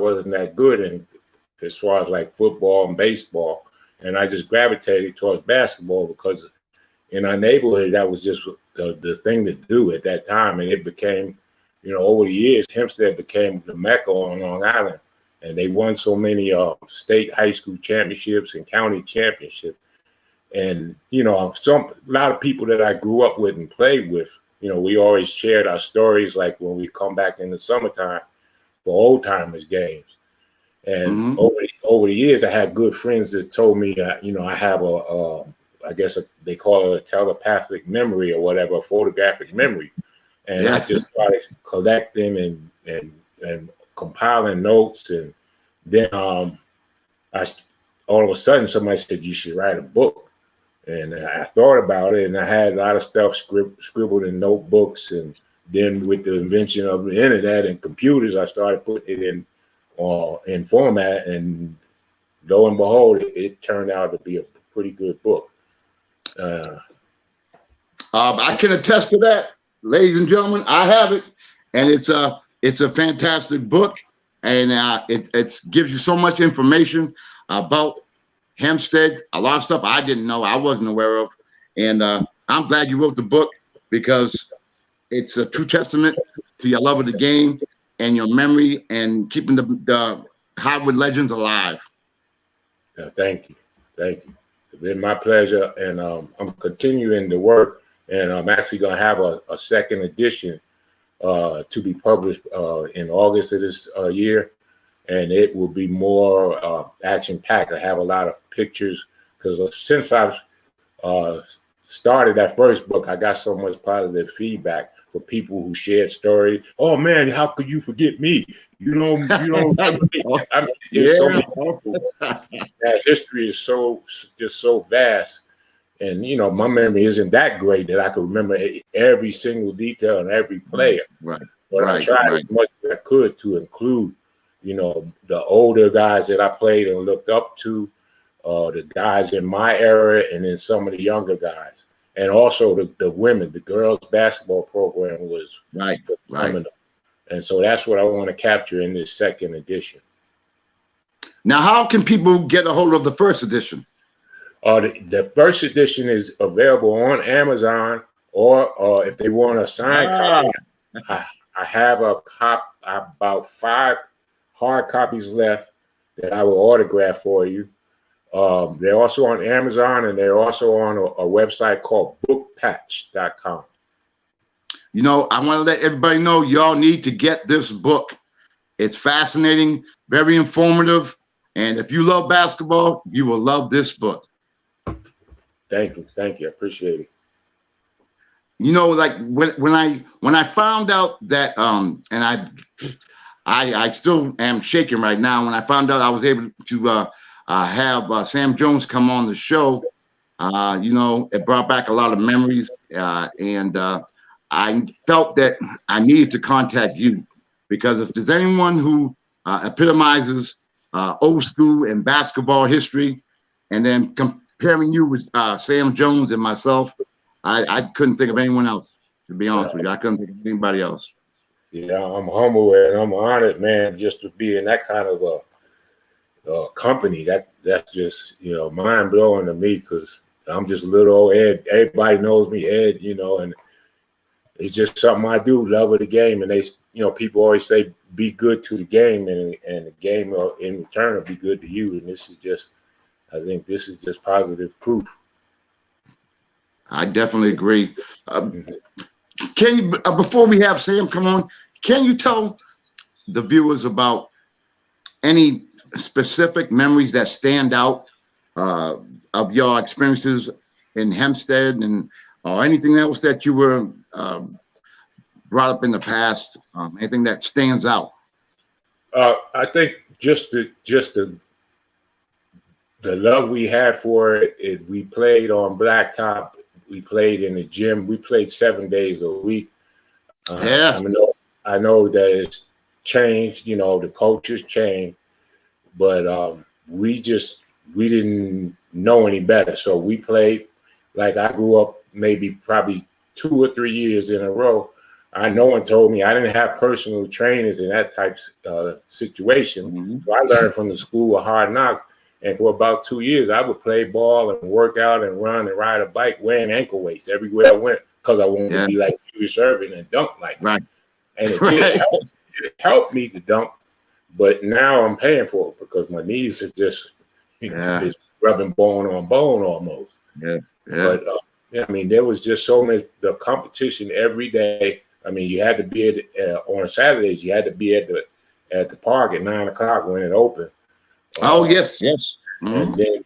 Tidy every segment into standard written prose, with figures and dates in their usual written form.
wasn't that good in as far as like football and baseball, and I just gravitated towards basketball because in our neighborhood that was just the thing to do at that time, and it became, over the years, Hempstead became the mecca on Long Island, and they won so many state high school championships and county championships. And, a lot of people that I grew up with and played with, we always shared our stories, like when we come back in the summertime for old timers games. And over the years, I had good friends that told me, I have I guess they call it a telepathic memory or whatever, a photographic memory. And I just started collecting and compiling notes. And then all of a sudden, somebody said, you should write a book. And I thought about it, and I had a lot of stuff scribbled in notebooks. And then with the invention of the internet and computers, I started putting it in format. And lo and behold, it turned out to be a pretty good book. I can attest to that, ladies and gentlemen. I have it, and it's a fantastic book, and it gives you so much information about Hempstead, a lot of stuff I didn't know, I wasn't aware of, and I'm glad you wrote the book because it's a true testament to your love of the game and your memory and keeping the Hollywood legends alive. Yeah, thank you. It's been my pleasure, and I'm continuing the work, and I'm actually going to have a second edition to be published in August of this year. And it will be more action-packed. I have a lot of pictures because since I've started that first book, I got so much positive feedback from people who shared stories. Oh man, how could you forget me? You don't. So many people. That history is just so vast, and my memory isn't that great that I can remember every single detail and every player. Right. But I tried as much as I could to include the older guys that I played and looked up to, the guys in my era, and then some of the younger guys. And also the women, the girls basketball program was phenomenal. And so that's what I want to capture in this second edition. Now, how can people get a hold of the first edition? The first edition is available on Amazon, or if they want a signed copy, I have about 5 hard copies left that I will autograph for you. They're also on Amazon, and they're also on a website called bookpatch.com. I want to let everybody know y'all need to get this book. It's fascinating, very informative, and if you love basketball, you will love this book. Thank you. I appreciate it. Like when I found out that and I still am shaking right now. When I found out I was able to have Sam Jones come on the show, it brought back a lot of memories, and I felt that I needed to contact you because if there's anyone who epitomizes old school and basketball history, and then comparing you with Sam Jones and myself, I couldn't think of anyone else, to be honest with you. I couldn't think of anybody else. Yeah, I'm humble and I'm honored, man, just to be in that kind of a company. That's just, mind blowing to me because I'm just little old Ed. Everybody knows me, Ed, and it's just something I do, love of the game. And they, people always say, be good to the game, and the game in return will be good to you. And I think this is just positive proof. I definitely agree. Can you, before we have Sam come on, can you tell the viewers about any specific memories that stand out of your experiences in Hempstead, or anything else that you were brought up in the past, anything that stands out? I think just the love we had for it. We played on blacktop. We played in the gym. We played 7 days a week. I know that it's changed. The culture's changed, but we didn't know any better. So we played like I grew up. Probably 2 or 3 years in a row, no one told me. I didn't have personal trainers in that type of situation. Mm-hmm. So I learned from the school of hard knocks. And for about 2 years, I would play ball and work out and run and ride a bike wearing ankle weights everywhere I went because I wanted to be like Julius Erving and dunk like right. And it did help. It helped me to dunk, but now I'm paying for it because my knees are just it's rubbing bone on bone almost. Yeah. But I mean, there was just so much the competition every day. I mean, you had to be on Saturdays. You had to be at the park at 9 o'clock when it opened. Yes. Mm-hmm. And then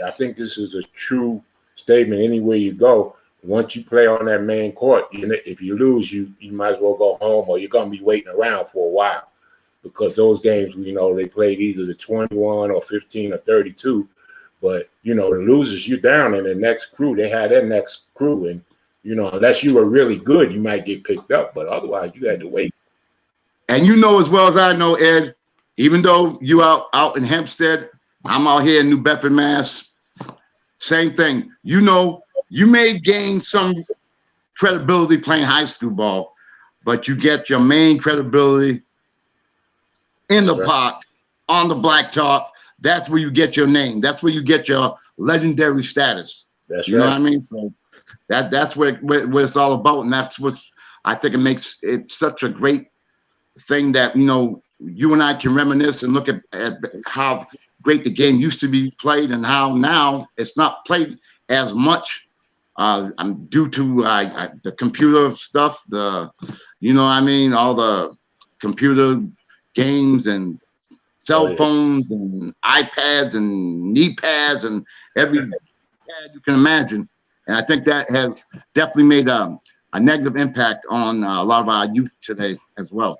I think this is a true statement. Anywhere you go, once you play on that main court, if you lose, you might as well go home, or you're gonna be waiting around for a while, because those games, they played either the 21 or 15 or 32. But the losers, you're down in the next crew. They had their next crew, and unless you were really good, you might get picked up. But otherwise, you had to wait. And as well as I know, Ed, even though you out in Hempstead, I'm out here in New Bedford, Mass. Same thing. You may gain some credibility playing high school ball, but you get your main credibility in the park, on the blacktop. That's where you get your name. That's where you get your legendary status. That's you know what I mean? So that's what it's all about, and that's what I think it makes it such a great thing that you and I can reminisce and look at how great the game used to be played and how now it's not played as much. Due to the computer stuff, all the computer games and cell phones and iPads and knee pads and every pad you can imagine. And I think that has definitely made a negative impact on a lot of our youth today as well.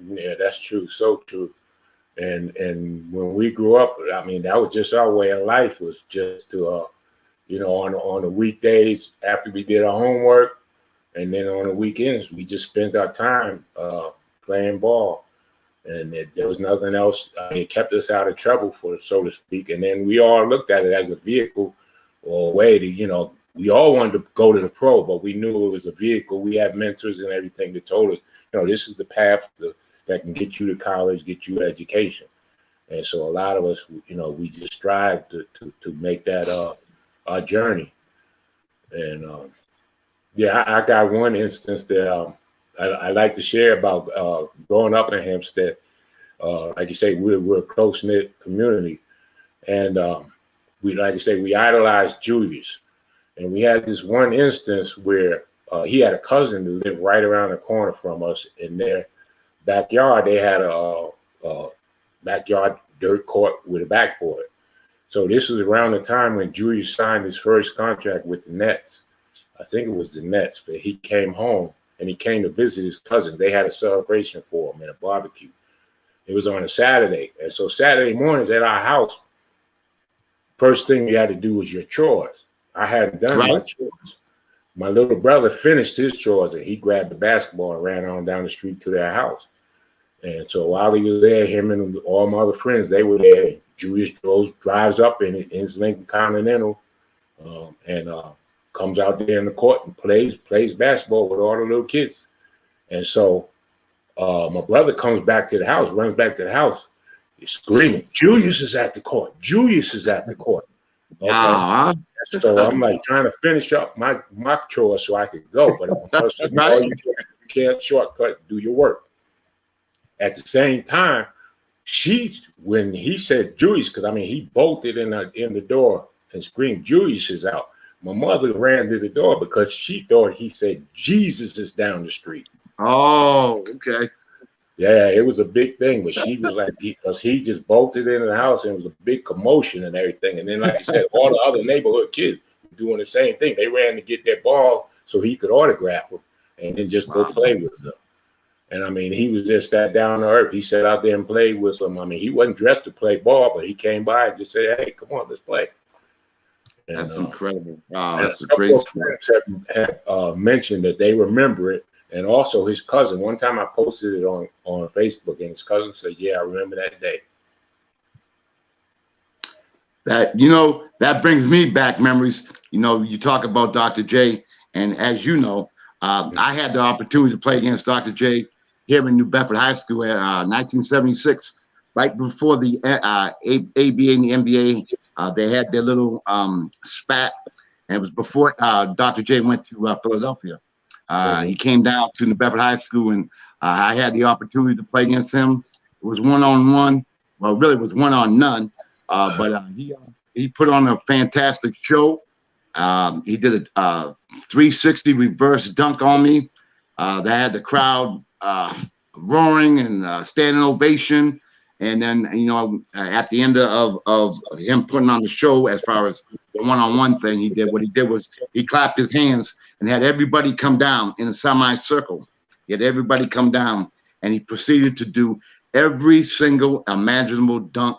Yeah, that's true. So true. And when we grew up, I mean, that was just our way of life, was just to on the weekdays after we did our homework, and then on the weekends we just spent our time playing ball, and there was nothing else. It kept us out of trouble, so to speak. And then we all looked at it as a vehicle or a way to, we all wanted to go to the pro, but we knew it was a vehicle. We had mentors and everything that told us, this is the path that can get you to college, get you education. And so a lot of us, we just strive to make that our journey. And I got one instance that I like to share about growing up in Hempstead. Like you say, we're a close-knit community, and we idolized Julius. And we had this one instance where he had a cousin that lived right around the corner from us. In their backyard, they had a backyard dirt court with a backboard. So this was around the time when Julius signed his first contract with the Nets. I think it was the Nets, but he came home and he came to visit his cousins. They had a celebration for him and a barbecue. It was on a Saturday. And so Saturday mornings at our house, first thing you had to do was your chores. I hadn't done my chores. My little brother finished his chores and he grabbed the basketball and ran on down the street to their house. And so while he was there, him and all my other friends, they were there. Julius drives up in his Lincoln Continental and comes out there in the court and plays basketball with all the little kids. And so my brother comes back to the house, runs back to the house, he's screaming, "Julius is at the court. Julius is at the court." Okay. So I'm like trying to finish up my chores so I could go, but you can't shortcut, do your work. At the same time, when he said Julius, because he bolted in the door and screamed, "Julius is out." My mother ran to the door because she thought he said Jesus is down the street. Oh, okay. Yeah, it was a big thing, but she was like, because he just bolted into the house and it was a big commotion and everything. And then, like I said, all the other neighborhood kids were doing the same thing. They ran to get their ball so he could autograph them and then just go play with them. And he was just that down to earth. He sat out there and played with them. He wasn't dressed to play ball, but he came by and just said, "Hey, come on, let's play." And, that's incredible. Wow, that's a great story. Have mentioned that they remember it. And also his cousin, one time I posted it on Facebook and his cousin said, "Yeah, I remember that day." That brings me back memories. You talk about Dr. J, and as you know, I had the opportunity to play against Dr. J here in New Bedford High School in 1976, right before the ABA and the NBA. They had their little spat, and it was before Dr. J went to Philadelphia. He came down to New Bedford High School, and I had the opportunity to play against him. It was one-on-one. Well, really, it was one-on-none. But he put on a fantastic show. He did a 360 reverse dunk on me. That had the crowd roaring and standing ovation. And then, you know, at the end of him putting on the show, as far as the one-on-one thing, what he did was he clapped his hands and had everybody come down in a semicircle. He had everybody come down, and he proceeded to do every single imaginable dunk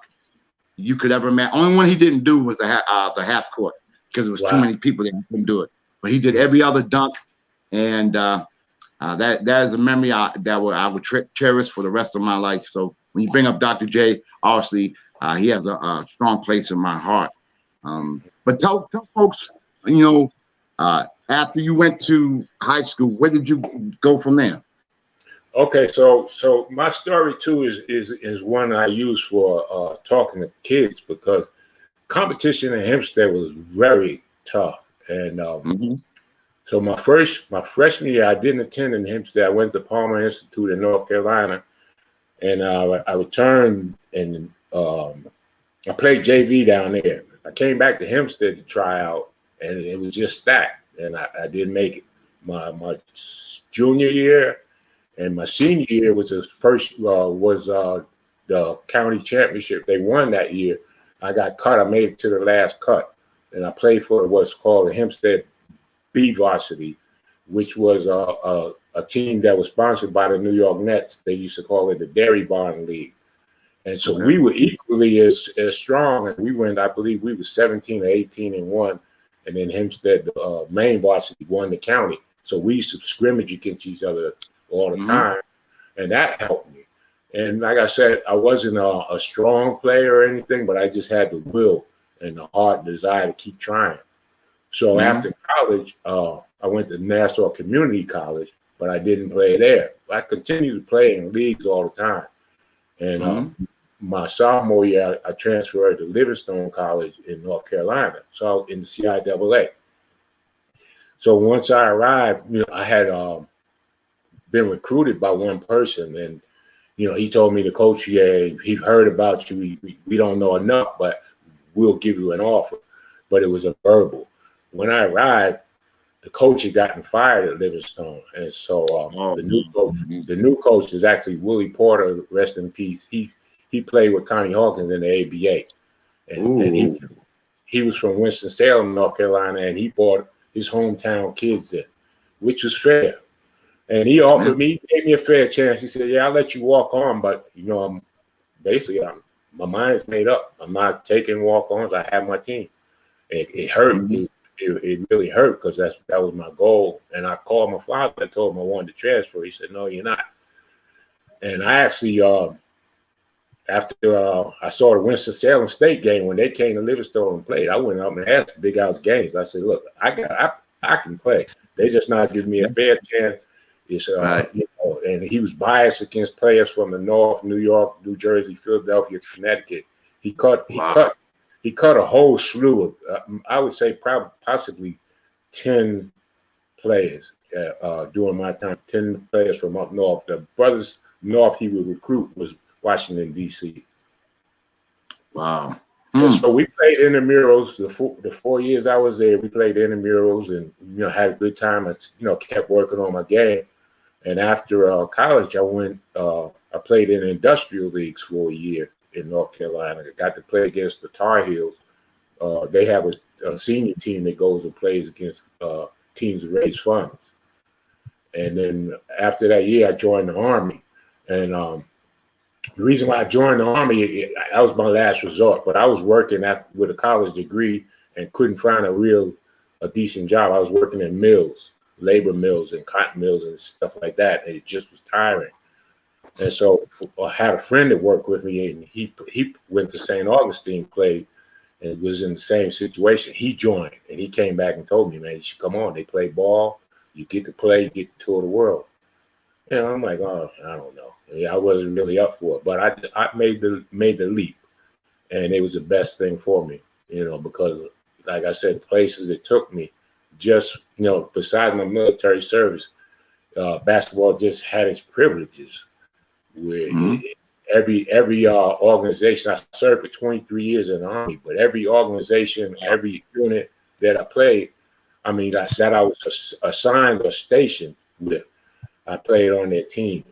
you could ever imagine. Only one he didn't do was the half court, because there was too many people that couldn't do it. But he did every other dunk, and that is a memory I would cherish for the rest of my life. So when you bring up Dr. J, obviously he has a strong place in my heart. But tell folks, you know, after you went to high school, where did you go from there? Okay, so my story too is one I use for talking to kids, because competition in Hempstead was very tough. And so my freshman year, I didn't attend in Hempstead. I went to Palmer Institute in North Carolina, and I returned, and I played JV down there. I came back to Hempstead to try out, and it was just stacked, and I didn't make it. My junior year and my senior year was the first the county championship. They won that year. I got cut. I made it to the last cut, and I played for what's called the Hempstead B Varsity, which was a team that was sponsored by the New York Nets. They used to call it the Dairy Barn League. And so we were equally as strong, and we went, I believe we were 17 or 18 and 1. And then Hempstead, main varsity, won the county. So we used to scrimmage against each other all the time, and that helped me. And like I said, I wasn't a strong player or anything, but I just had the will and the heart and desire to keep trying. So after college, I went to Nassau Community College, but I didn't play there. I continued to play in leagues all the time. And my sophomore year, I transferred to Livingstone College in North Carolina, so in the CIAA. So once I arrived, you know, I had been recruited by one person, and you know, he told me, the coach, yeah, he heard about you. We don't know enough, but we'll give you an offer. But it was a verbal. When I arrived, the coach had gotten fired at Livingstone, and so the new coach is actually Willie Porter. Rest in peace. He played with Connie Hawkins in the ABA, and he was from Winston-Salem, North Carolina, and he brought his hometown kids in, which was fair. And he offered me, gave me a fair chance. He said, "Yeah, I'll let you walk on, but you know, my mind is made up. I'm not taking walk-ons. I have my team." It hurt. It really hurt, because that was my goal. And I called my father and told him I wanted to transfer. He said, "No, you're not." And I actually, after I saw the Winston-Salem State game, when they came to Livingstone and played, I went up and asked Big House Games. I said, "Look, I can play. They just not giving me a fair chance." It's, you know, and he was biased against players from the North, New York, New Jersey, Philadelphia, Connecticut. He cut a whole slew of, I would say possibly 10 players during my time, 10 players from up north. The brothers north he would recruit was Washington, D.C. Wow. And so we played intramurals. The 4 years I was there, we played intramurals, and you know, had a good time. I kept working on my game. And after college, I played in industrial leagues for a year in North Carolina. I got to play against the Tar Heels. They have a senior team that goes and plays against teams that raise funds. And then after that year, I joined the Army. And the reason why I joined the Army, that was my last resort. But I was working with a college degree and couldn't find a decent job. I was working in mills, labor mills and cotton mills and stuff like that. And it just was tiring. And so I had a friend that worked with me, and he went to St. Augustine, played, and was in the same situation. He joined, and he came back and told me, "Man, you should come on. They play ball. You get to play, you get to tour the world. You know, I'm like, oh, I don't know. Yeah, I wasn't really up for it, but I made the leap, and it was the best thing for me. You know, because like I said, places it took me, just besides my military service, basketball just had its privileges. Where Mhm. every organization, I served for 23 years in the Army, but every organization, every unit that I played, I mean that I was assigned or stationed with, I played on their team.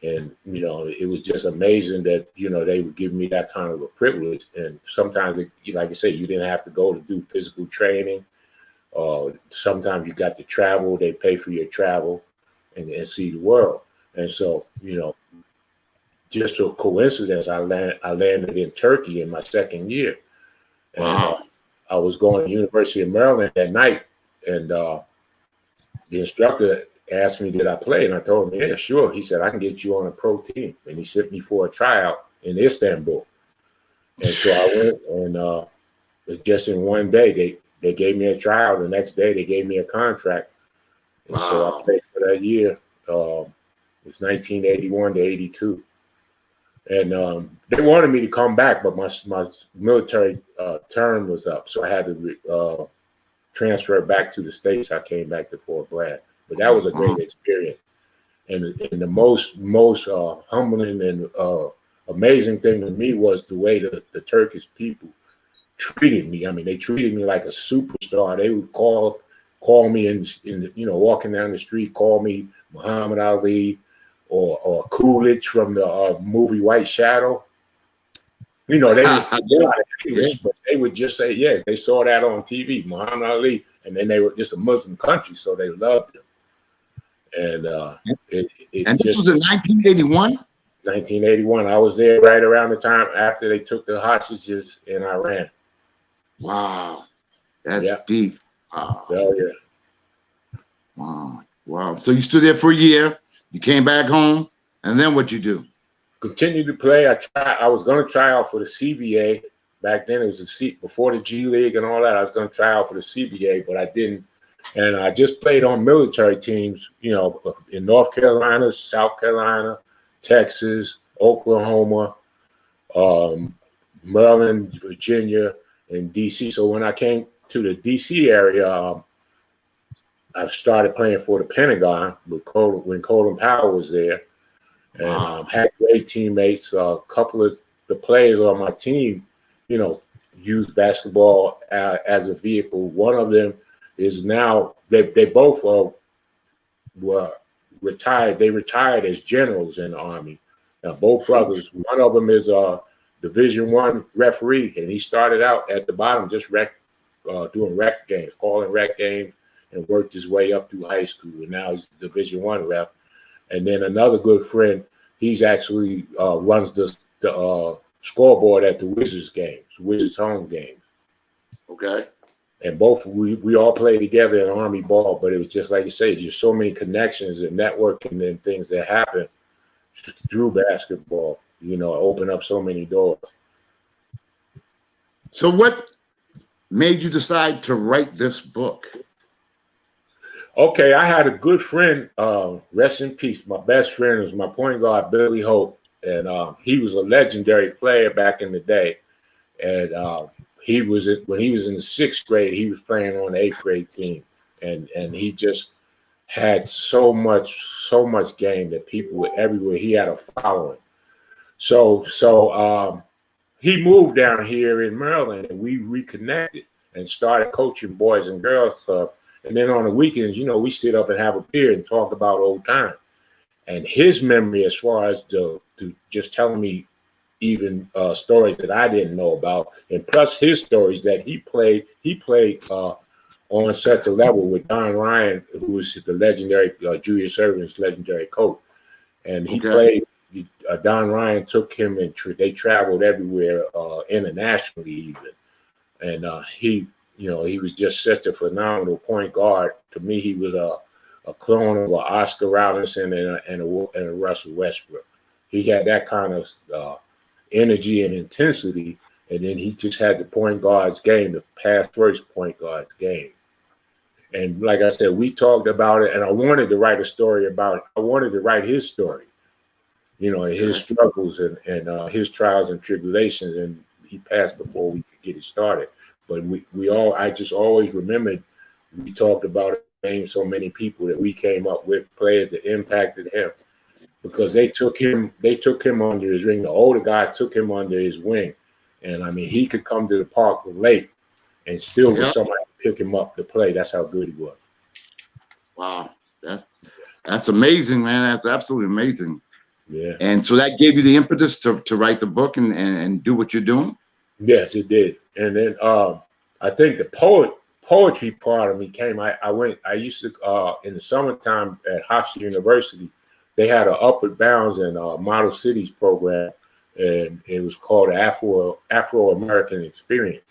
And it was just amazing that they would give me that kind of a privilege. And sometimes, like I said, you didn't have to go to do physical training. Sometimes you got to travel; they pay for your travel and see the world. And so, just a coincidence, I landed in Turkey in my second year, and Wow. I was going to University of Maryland that night, and the instructor asked me, did I play? And I told him, yeah, sure. He said, I can get you on a pro team. And he sent me for a tryout in Istanbul. And so I went, and just in one day, they gave me a tryout. The next day, they gave me a contract. And so I Wow. played for that year. It was 1981 to 82. And they wanted me to come back, but my military term was up. So I had to transfer back to the States. I came back to Fort Bragg. But that was a great experience. And the most humbling and amazing thing to me was the way the Turkish people treated me. I mean, they treated me like a superstar. They would call me in walking down the street, call me Muhammad Ali or Coolidge from the movie White Shadow. They didn't speak a lot of English, but they would just say, yeah, they saw that on TV, Muhammad Ali, and then they were just a Muslim country, so they loved him. And And this was in 1981. 1981. I was there right around the time after they took the hostages in Iran. Wow, that's Yeah. deep. Wow. Oh yeah. Wow. Wow. So you stood there for a year. You came back home, and then what you do? Continued to play. I was going to try out for the CBA. Back then, it was before the G League and all that. I was going to try out for the CBA, but I didn't. And I just played on military teams, in North Carolina, South Carolina, Texas, Oklahoma, Maryland, Virginia, and DC. So when I came to the DC area, I started playing for the Pentagon when Colin Powell was there. And had great teammates. A couple of the players on my team, used basketball as a vehicle. One of them is now they both were retired. They retired as generals in the Army. Now both brothers. One of them is a Division I referee, and he started out at the bottom, just doing rec games, calling rec games, and worked his way up through high school. And now he's Division I ref. And then another good friend, he's actually runs the scoreboard at the Wizards home games. Okay. And both we all played together in Army ball, but it was just like you say, just so many connections and networking and things that happen through basketball. Open up so many doors. So what made you decide to write this book? Okay, I had a good friend, rest in peace. My best friend was my point guard, Billy Hope, and he was a legendary player back in the day. And when he was in the 6th grade, he was playing on the 8th grade team, and he just had so much game that people were everywhere. He had a following. So he moved down here in Maryland, and we reconnected and started coaching boys and girls club. And then on the weekends, we sit up and have a beer and talk about old times. And his memory, as far as to just telling me even stories that I didn't know about, and plus his stories that he played on such a level with Don Ryan, who was the legendary Julius Erving's legendary coach. And he played. Don Ryan took him, and they traveled everywhere internationally, even. And he was just such a phenomenal point guard. To me, he was a clone of Oscar Robinson and a Russell Westbrook. He had that kind of energy and intensity, and then he just had the point guard's game, the pass first point guard's game. And like I said, we talked about it, and I wanted to write a story about it. I wanted to write his story, his struggles and his trials and tribulations. And he passed before we could get it started. But I just always remembered we talked about it, named so many people that we came up with, players that impacted him, because they took him under his wing. The older guys took him under his wing. And I mean, he could come to the park late and still with somebody pick him up to play. That's how good he was. Wow. That's amazing, man. That's absolutely amazing. Yeah. And so that gave you the impetus to write the book and do what you're doing? Yes, it did. And then I think the poetry part of me came. I used to in the summertime at Hofstra University, they had an Upward Bounds and Model Cities program, and it was called Afro-American Experience.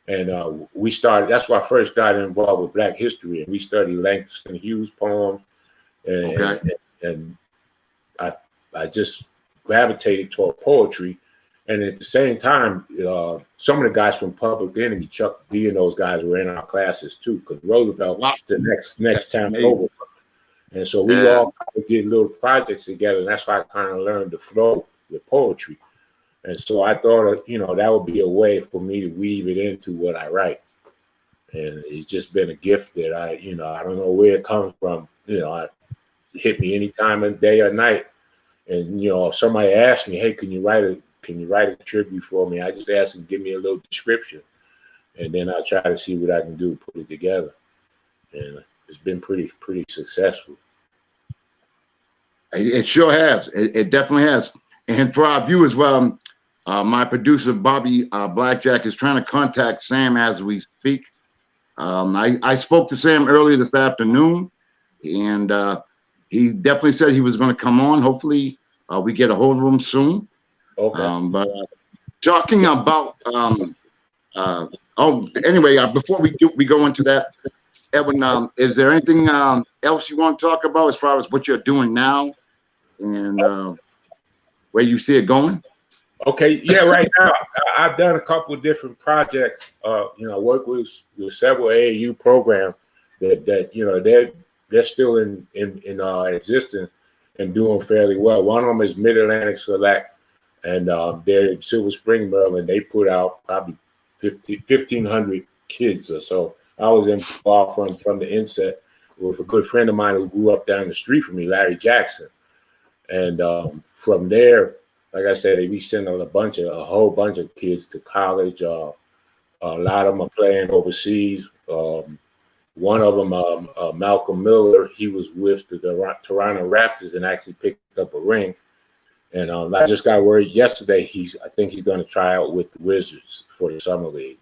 And we started. That's why I first got involved with Black history, and we studied Langston Hughes poems, and I just gravitated toward poetry. And at the same time, some of the guys from Public Enemy, Chuck D and those guys were in our classes too, because Roosevelt the next time over. And so we all did little projects together, and that's how I kind of learned to flow with poetry. And so I thought, that would be a way for me to weave it into what I write. And it's just been a gift that I don't know where it comes from. It hit me any time of day or night. And, if somebody asked me, hey, can you write a tribute for me? I just ask them, give me a little description. And then I try to see what I can do, put it together. And it's been pretty successful. It sure has. It definitely has. And for our viewers, my producer, Bobby Blackjack, is trying to contact Sam as we speak. I spoke to Sam earlier this afternoon, and he definitely said he was going to come on. Hopefully, we get a hold of him soon. Okay. But talking about, anyway, before we go into that, Edwin, is there anything else you want to talk about as far as what you're doing now and where you see it going? Okay, yeah, right now I've done a couple of different projects. Work with several AAU programs that they're still in existence and doing fairly well. One of them is Mid Atlantic Select, and they're in Silver Spring, Maryland. They put out probably 1,500 kids or so. I was involved from the inset with a good friend of mine who grew up down the street from me, Larry Jackson, and from there. Like I said, we sent a whole bunch of kids to college. A lot of them are playing overseas. One of them, Malcolm Miller, he was with the Toronto Raptors and actually picked up a ring. And I just got word yesterday. I think he's going to try out with the Wizards for the summer league.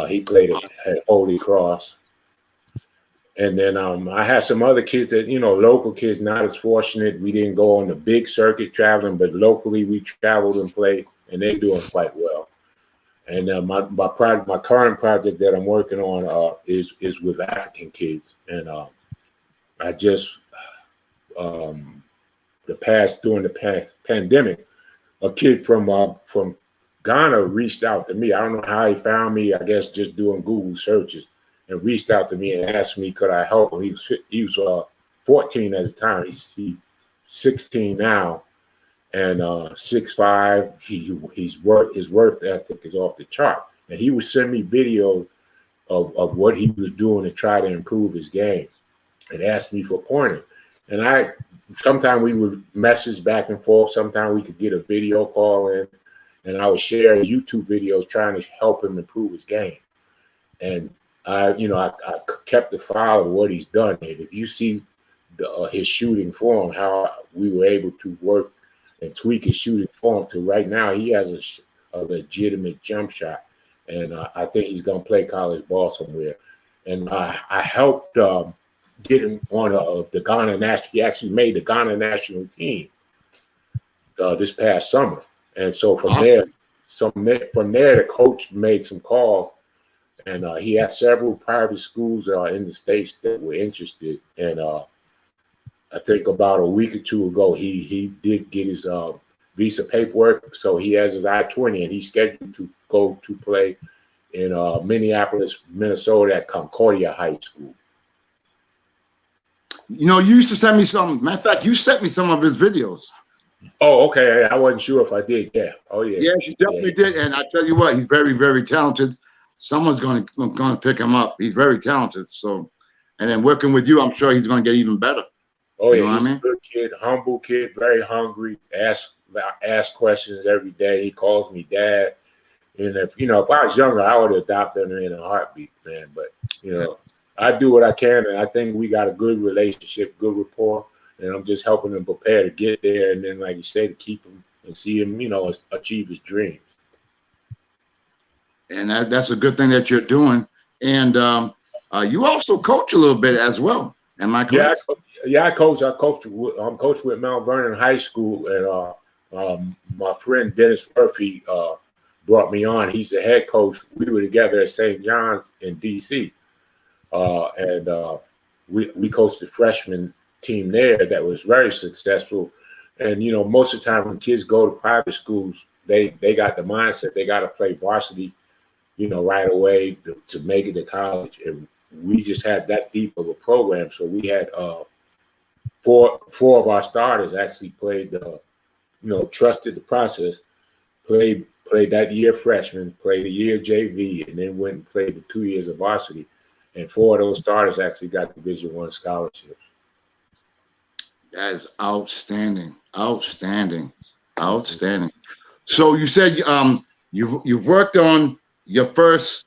He played at Holy Cross. And then I had some other kids that, local kids, not as fortunate. We didn't go on the big circuit traveling, but locally we traveled and played, and they're doing quite well. And my current project that I'm working on is with African kids. And I just, during the pandemic, a kid from Ghana reached out to me. I don't know how he found me, I guess just doing Google searches. And reached out to me and asked me, could I help him? He was 14 at the time. He's 16 now, and 6'5". His work ethic is off the chart. And he would send me video of what he was doing to try to improve his game, and ask me for pointers. And sometimes we would message back and forth. Sometimes we could get a video call in, and I would share YouTube videos trying to help him improve his game. And I kept the file of what he's done. And if you see his shooting form, how we were able to work and tweak his shooting form to right now, he has a legitimate jump shot. And I think he's going to play college ball somewhere. And I helped get him on the Ghana national. He actually made the Ghana national team this past summer. And so from there, the coach made some calls. And he had several private schools in the States that were interested. And I think about a week or two ago, he did get his visa paperwork. So he has his I-20, and he's scheduled to go to play in Minneapolis, Minnesota at Concordia High School. You know, you used to send me some. Matter of fact, you sent me some of his videos. Oh, okay. I wasn't sure if I did. Yeah. Oh, yeah. Yes, you definitely did. And I tell you what, he's very, very talented. Someone's going to pick him up. He's very talented. So, and then working with you, I'm sure he's going to get even better. Oh, yeah. You know He's what I mean? a good kid, humble kid, very hungry. Ask questions every day. He calls me dad. And if I was younger, I would have adopted him in a heartbeat, man. But I do what I can, and I think we got a good relationship, good rapport, and I'm just helping him prepare to get there, and then, like you say, to keep him and see him, achieve his dreams. And that's a good thing that you're doing. And you also coach a little bit as well. Am I correct? Yeah, I coach. I'm coached with Mount Vernon High School, and my friend Dennis Murphy brought me on. He's the head coach. We were together at St. John's in D.C. And we coached the freshman team there that was very successful. And most of the time when kids go to private schools, they got the mindset they got to play varsity, right away to make it to college. And we just had that deep of a program. So we had four of our starters actually played, trusted the process, played that year freshman, played a year JV, and then went and played the 2 years of varsity. And 4 of those starters actually got Division I scholarships. That is outstanding, outstanding, outstanding. So you said you've worked on your first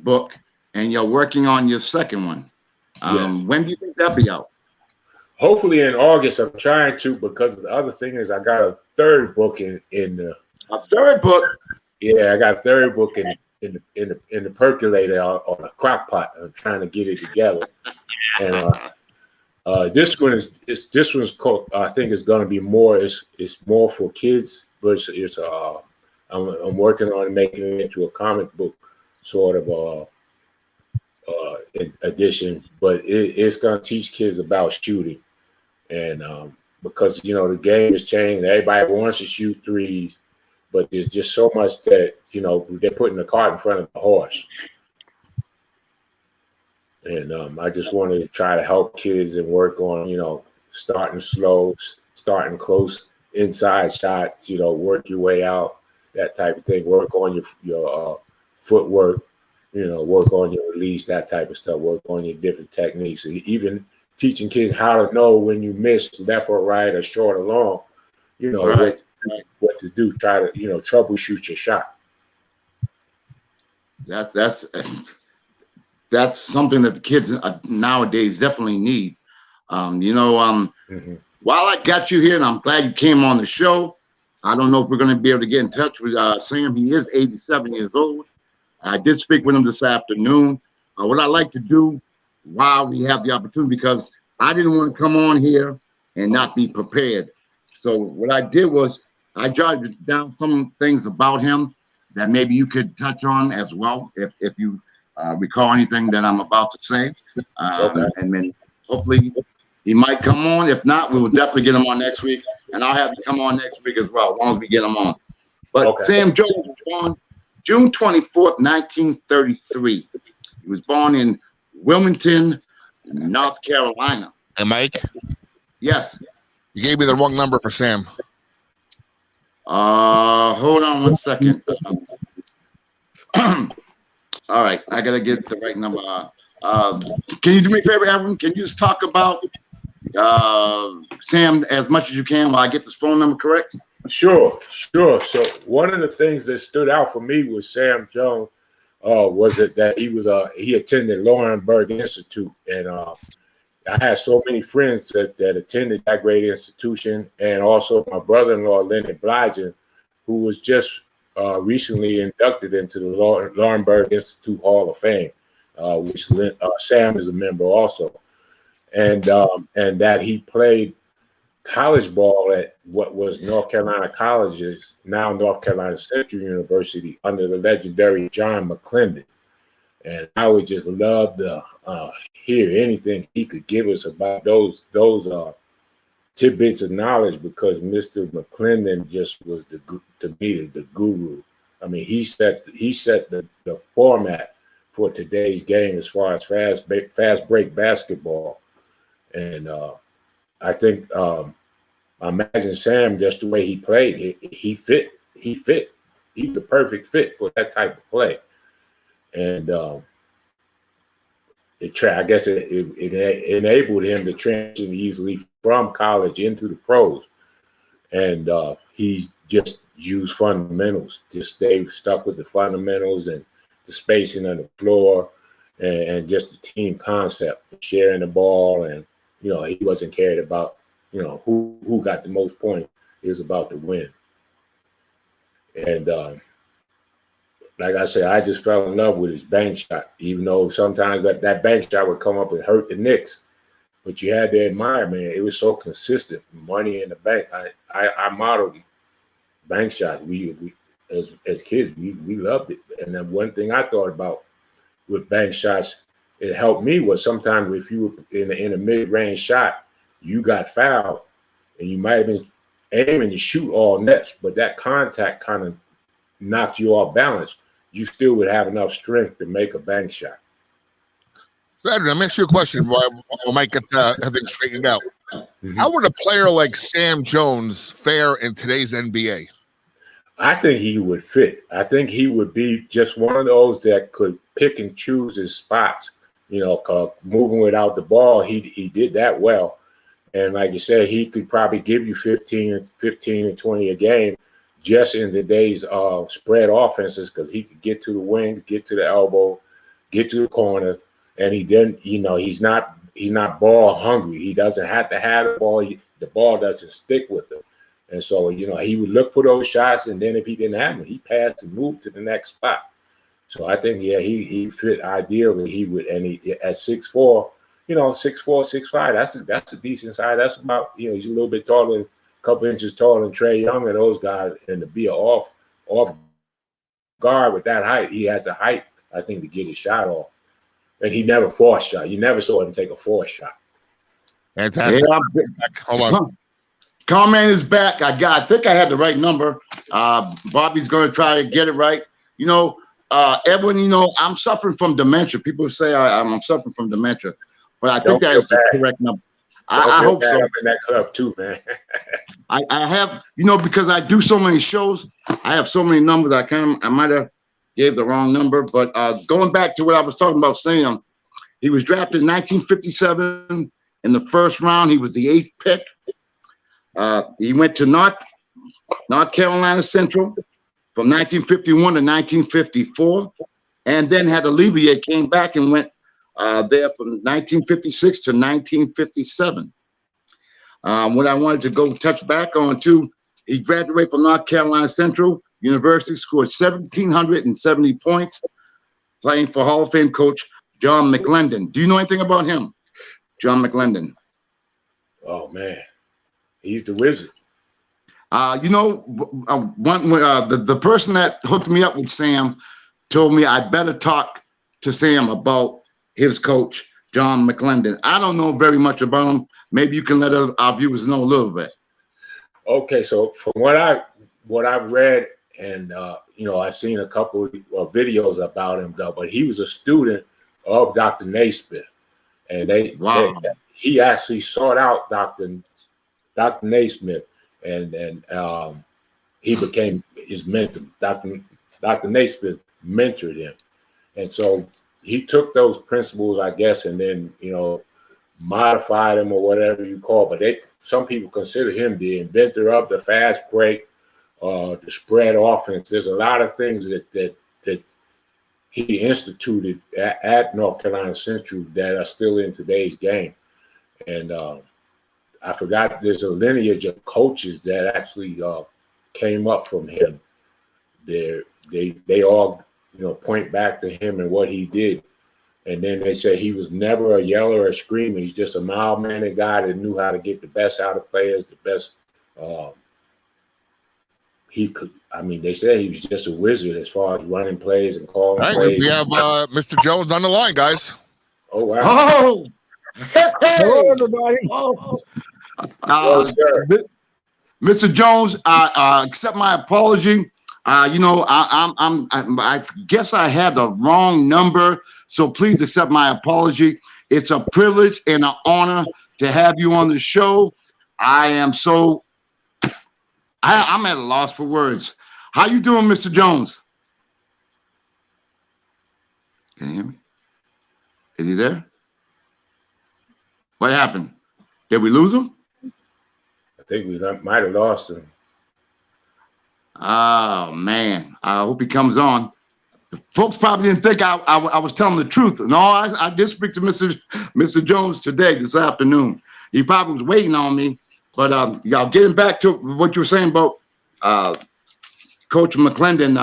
book and you're working on your second one. Yes. When do you think that'll be out? Hopefully in August. I'm trying to, because the other thing is I got a third book in a third book. Yeah, I got a third book in the percolator on a crock pot. I'm trying to get it together. And this one's called, I think it's going to be more. It's more for kids, but I'm working on making it into a comic book sort of edition. But it's going to teach kids about shooting, and because the game has changed, everybody wants to shoot threes. But there's just so much that, they're putting the cart in front of the horse. And I just wanted to try to help kids and work on, starting slow, starting close inside shots, work your way out, that type of thing. Work on your footwork, work on your release, that type of stuff. Work on your different techniques. And even teaching kids how to know when you miss left or right or short or long, Right. what to do, try to, troubleshoot your shot. That's something that the kids nowadays definitely need. Mm-hmm. While I got you here, and I'm glad you came on the show, I don't know if we're going to be able to get in touch with Sam. He is 87 years old. I did speak with him this afternoon. What I like to do while we have the opportunity, because I didn't want to come on here and not be prepared. So what I did was I jotted down some things about him that maybe you could touch on as well, if you recall anything that I'm about to say. Okay. And then hopefully he might come on. If not, we will definitely get him on next week. And I'll have you come on next week as well, as long as we get him on. But okay. Sam Jones was born June 24th, 1933. He was born in Wilmington, North Carolina. Hey, Mike? Yes. You gave me the wrong number for Sam. Hold on one second. All right, I gotta get the right number. Can you do me a favor, Evan? Can you just talk about Sam as much as you can while I get this phone number correct? Sure. So one of the things that stood out for me with Sam Jones was that he attended Laurenburg Institute, and I had so many friends that attended that great institution, and also my brother-in-law, Leonard Blygen, who was just recently inducted into the Laurenburg Institute Hall of Fame, which Sam is a member also, and that he played college ball at what was North Carolina College's, now North Carolina Central University, under the legendary John McClendon. And I would just love to hear anything he could give us about those tidbits of knowledge, because Mr. McClendon just was to me the guru. I mean, he set the format for today's game as far as fast break basketball. And I think I imagine Sam, just the way he played, he fit. He's the perfect fit for that type of play. And I guess it enabled him to transition easily from college into the pros. And he just used fundamentals, just stay stuck with the fundamentals and the spacing on the floor and just the team concept, sharing the ball. And, you know, he wasn't cared about, you know, who got the most points. It was about the win. And like I said, I just fell in love with his bank shot, even though sometimes that bank shot would come up and hurt the Knicks. But you had to admire, man, it was so consistent. Money in the bank. I modeled bank shots. We as kids, we loved it. And then one thing I thought about with bank shots, it helped me was sometimes if you were in a mid-range shot, you got fouled, and you might have been aiming to shoot all nets, but that contact kind of knocked you off balance. You still would have enough strength to make a bank shot. So, Edwin, let me ask you a question while Mike gets everything straightened out. Mm-hmm. How would a player like Sam Jones fare in today's NBA? I think he would fit. I think he would be just one of those that could pick and choose his spots. You know, moving without the ball, he did that well. And like you said, he could probably give you 15 and 20 a game just in today's spread offenses, because he could get to the wing, get to the elbow, get to the corner, and he didn't. You know, he's not ball hungry. He doesn't have to have the ball. The ball doesn't stick with him, and so you know he would look for those shots, and then if he didn't have them, he passed and moved to the next spot. So I think he fit ideally. He would, and he at 6'4", you know, 6'4", 6'5". That's a decent size. That's about, you know, he's a little bit taller, a couple inches taller than Trae Young and those guys. And to be an off guard with that height, he has the height, I think, to get his shot off. And he never forced shot. You never saw him take a forced shot. Fantastic. Yeah, Hold on. Conn is back. I think I had the right number. Bobby's going to try to get it right. You know, Edwin, you know, I'm suffering from dementia. People say I'm suffering from dementia, but I think that is the correct number. I hope so. I'm in that club too, man. I have, you know, because I do so many shows, I have so many numbers. I might have gave the wrong number, but going back to what I was talking about, Sam, he was drafted in 1957 in the first round. He was the 8th pick. He went to North Carolina Central from 1951 to 1954, and then had to leave. He came back and went there from 1956 to 1957. What I wanted to go touch back on too, he graduated from North Carolina Central University, scored 1,770 points, playing for Hall of Fame coach John McLendon. Do you know anything about him, John McLendon? Oh man, he's the wizard. You know, the person that hooked me up with Sam told me I better talk to Sam about his coach, John McLendon. I don't know very much about him. Maybe you can let our viewers know a little bit. Okay, so from what I've read, and you know, I've seen a couple of videos about him though, but he was a student of Dr. Naismith, and he actually sought out Dr. Naismith, and he became his mentor. Dr. Naismith mentored him, and so he took those principles, I guess, and then, you know, modified them or whatever you call it. But some people consider him the inventor of the fast break, the spread offense. There's a lot of things that he instituted at North Carolina Central that are still in today's game. And I forgot, there's a lineage of coaches that actually came up from him. They all, you know, point back to him and what he did. And then they say he was never a yeller or a screamer. He's just a mild-mannered guy that knew how to get the best out of players, the best. They said he was just a wizard as far as running plays and calling plays. We have Mr. Jones on the line, guys. Oh, wow. Oh! Hey! Hello, everybody. Mr. Jones, accept my apology. I guess I had the wrong number, so please accept my apology. It's a privilege and an honor to have you on the show. I'm at a loss for words. How you doing, Mr. Jones? Can you hear me? Is he there? What happened? Did we lose him? I think we might have lost him. Oh man, I hope he comes on. The folks probably didn't think I was telling the truth. No, I did speak to Mr. Jones this afternoon. He probably was waiting on me, but y'all getting back to what you were saying about Coach McClendon.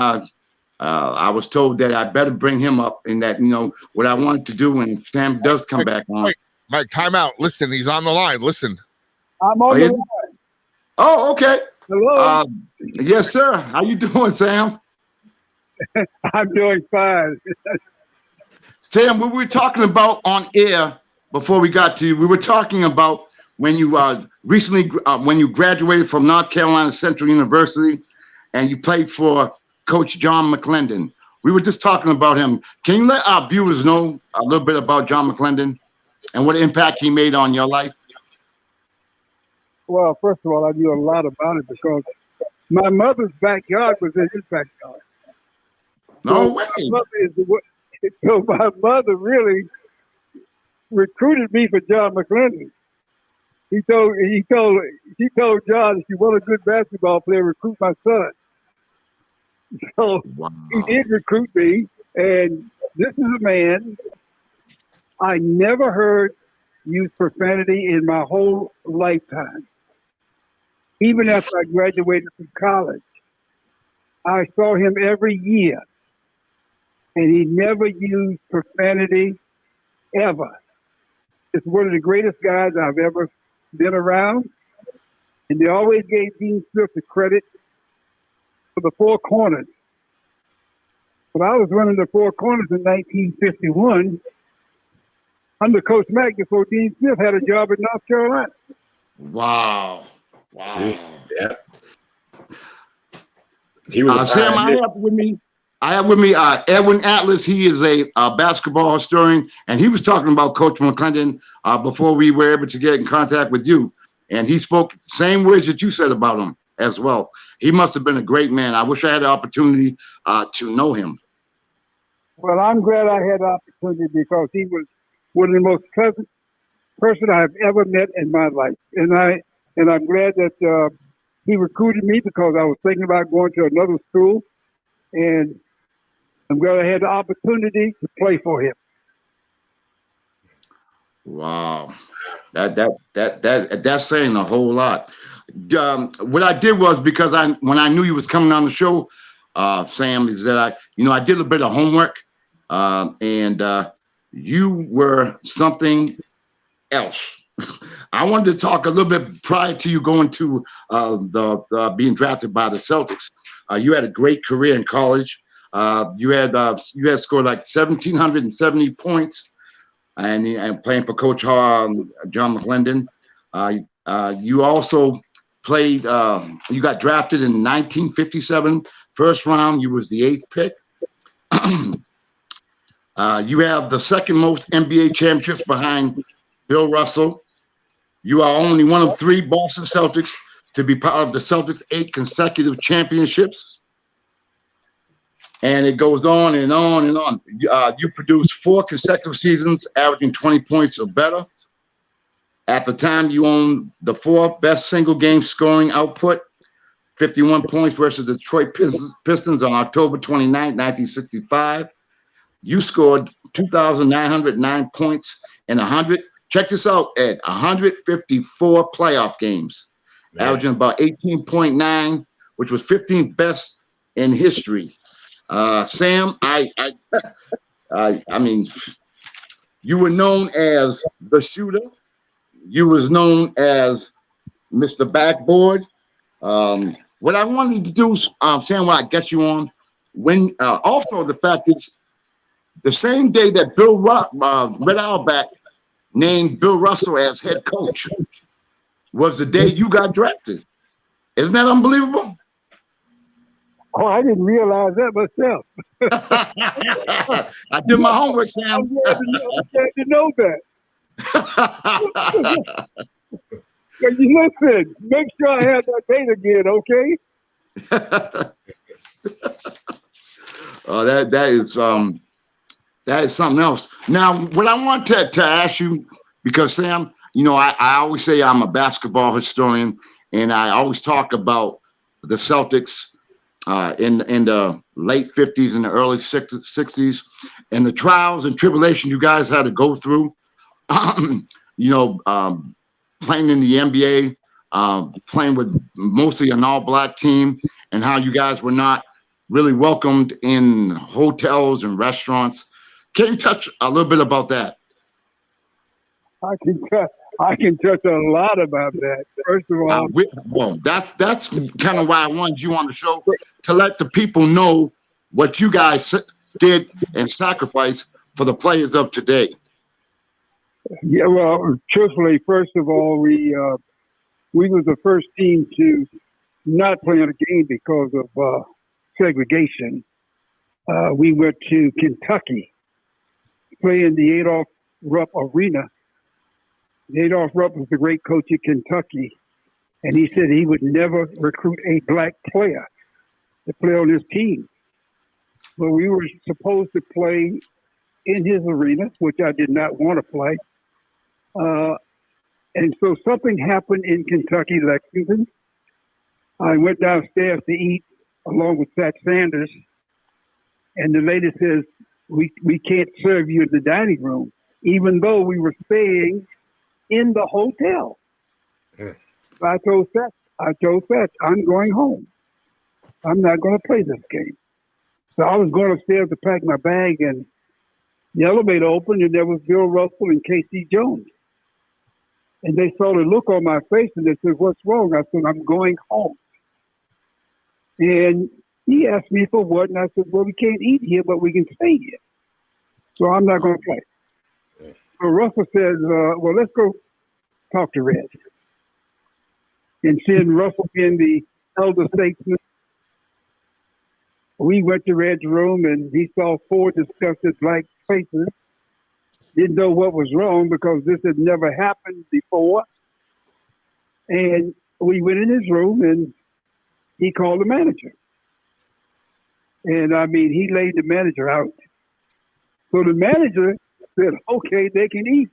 I was told that I better bring him up, and that what I wanted to do when Sam does come back on. Mike, time out. Listen, he's on the line. Listen. I'm on the line. Oh, okay. Hello. Yes, sir. How you doing, Sam? I'm doing fine. Sam, we were talking about on air before we got to you. We were talking about when you recently when you graduated from North Carolina Central University, and you played for Coach John McClendon. We were just talking about him. Can you let our viewers know a little bit about John McClendon and what impact he made on your life? Well, first of all, I knew a lot about it because my mother's backyard was in his backyard. No way. So my mother really recruited me for John McClendon. She told John, if you want a good basketball player, recruit my son. So wow. He did recruit me, and this is a man I never heard use profanity in my whole lifetime. Even after I graduated from college, I saw him every year, and he never used profanity, ever. It's one of the greatest guys I've ever been around, and they always gave Dean Smith the credit for the Four Corners. When I was running the Four Corners in 1951, under Coach Mack, before Dean Smith had a job in North Carolina. Wow. Yeah. He was Sam, I have with me Edwin Atlas. He is a basketball historian, and he was talking about Coach McClendon before we were able to get in contact with you. And he spoke the same words that you said about him as well. He must have been a great man. I wish I had the opportunity to know him. Well, I'm glad I had the opportunity because he was one of the most pleasant person I've ever met in my life. And I'm glad that he recruited me because I was thinking about going to another school, and I'm glad I had the opportunity to play for him. Wow, that's saying a whole lot. What I did was, because when I knew you was coming on the show, Sam, is that I did a bit of homework, and you were something else. I wanted to talk a little bit prior to you going to the being drafted by the Celtics. You had a great career in college. You had scored like 1,770 points, and playing for Coach John McClendon. You also played. You got drafted in 1957, first round. You was the 8th pick. You have the second most NBA championships behind Bill Russell. You are only one of 3 Boston Celtics to be part of the Celtics' 8 consecutive championships. And it goes on and on and on. You produced 4 consecutive seasons, averaging 20 points or better. At the time, you owned the 4th best single game scoring output, 51 points versus the Detroit Pistons on October 29, 1965. You scored 2,909 points in 100. Check this out, Ed, 154 playoff games, averaging about 18.9, which was 15th best in history. Sam, I mean, you were known as the shooter. You was known as Mr. Backboard. What I wanted to do, Sam, when I get you on, also the fact is, the same day that Red Auerbach named Bill Russell as head coach was the day you got drafted. Isn't that unbelievable? Oh, I didn't realize that myself. I did my homework, I'm Sam. glad to know that. But you listen, make sure I have that date again, okay? Oh, that is something else. Now, what I want to ask you, because Sam, I always say I'm a basketball historian, and I always talk about the Celtics in the late 50s and the early 60s, and the trials and tribulations you guys had to go through. Playing in the NBA, playing with mostly an all-black team, and how you guys were not really welcomed in hotels and restaurants. Can you touch a little bit about that? I can touch a lot about that. First of all, well, that's kind of why I wanted you on the show, to let the people know what you guys did and sacrificed for the players of today. yeah, well, truthfully, first of all, we was the first team to not play in a game because of segregation. We went to Kentucky, play in the Adolph Rupp Arena. Adolph Rupp was the great coach at Kentucky, and he said he would never recruit a black player to play on his team. But we were supposed to play in his arena, which I did not want to play. And so something happened in Kentucky, Lexington. I went downstairs to eat along with Pat Sanders, and the lady says, we can't serve you in the dining room, even though we were staying in the hotel. Mm. So I told Seth, I'm going home. I'm not going to play this game. So I was going upstairs to pack my bag, and the elevator opened, and there was Bill Russell and Casey Jones. And they saw the look on my face, and they said, "What's wrong?" I said, "I'm going home." And he asked me for what, and I said, "Well, we can't eat here, but we can stay here. So I'm not going to play." So Russell says, "Well, let's go talk to Red." And seeing Russell being the elder statesman, we went to Red's room, and he saw four disgusted black faces. Didn't know what was wrong because this had never happened before. And we went in his room, and he called the manager. And I mean, he laid the manager out. So the manager said, "Okay, they can eat."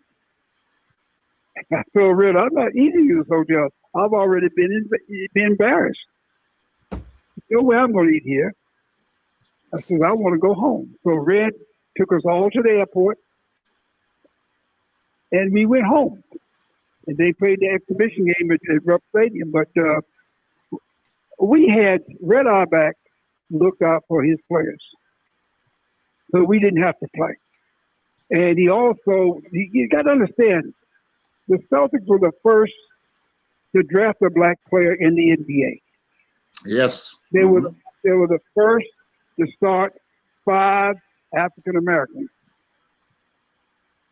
I told Red, "I'm not eating in this hotel. I've already been embarrassed. No way I'm going to eat here." I said, "I want to go home." So Red took us all to the airport, and we went home. And they played the exhibition game at Rupp Stadium. But we had Red Auerbach looked out for his players, so we didn't have to play. And he also, you got to understand, the Celtics were the first to draft a black player in the NBA. Yes. They were the first to start 5 African Americans.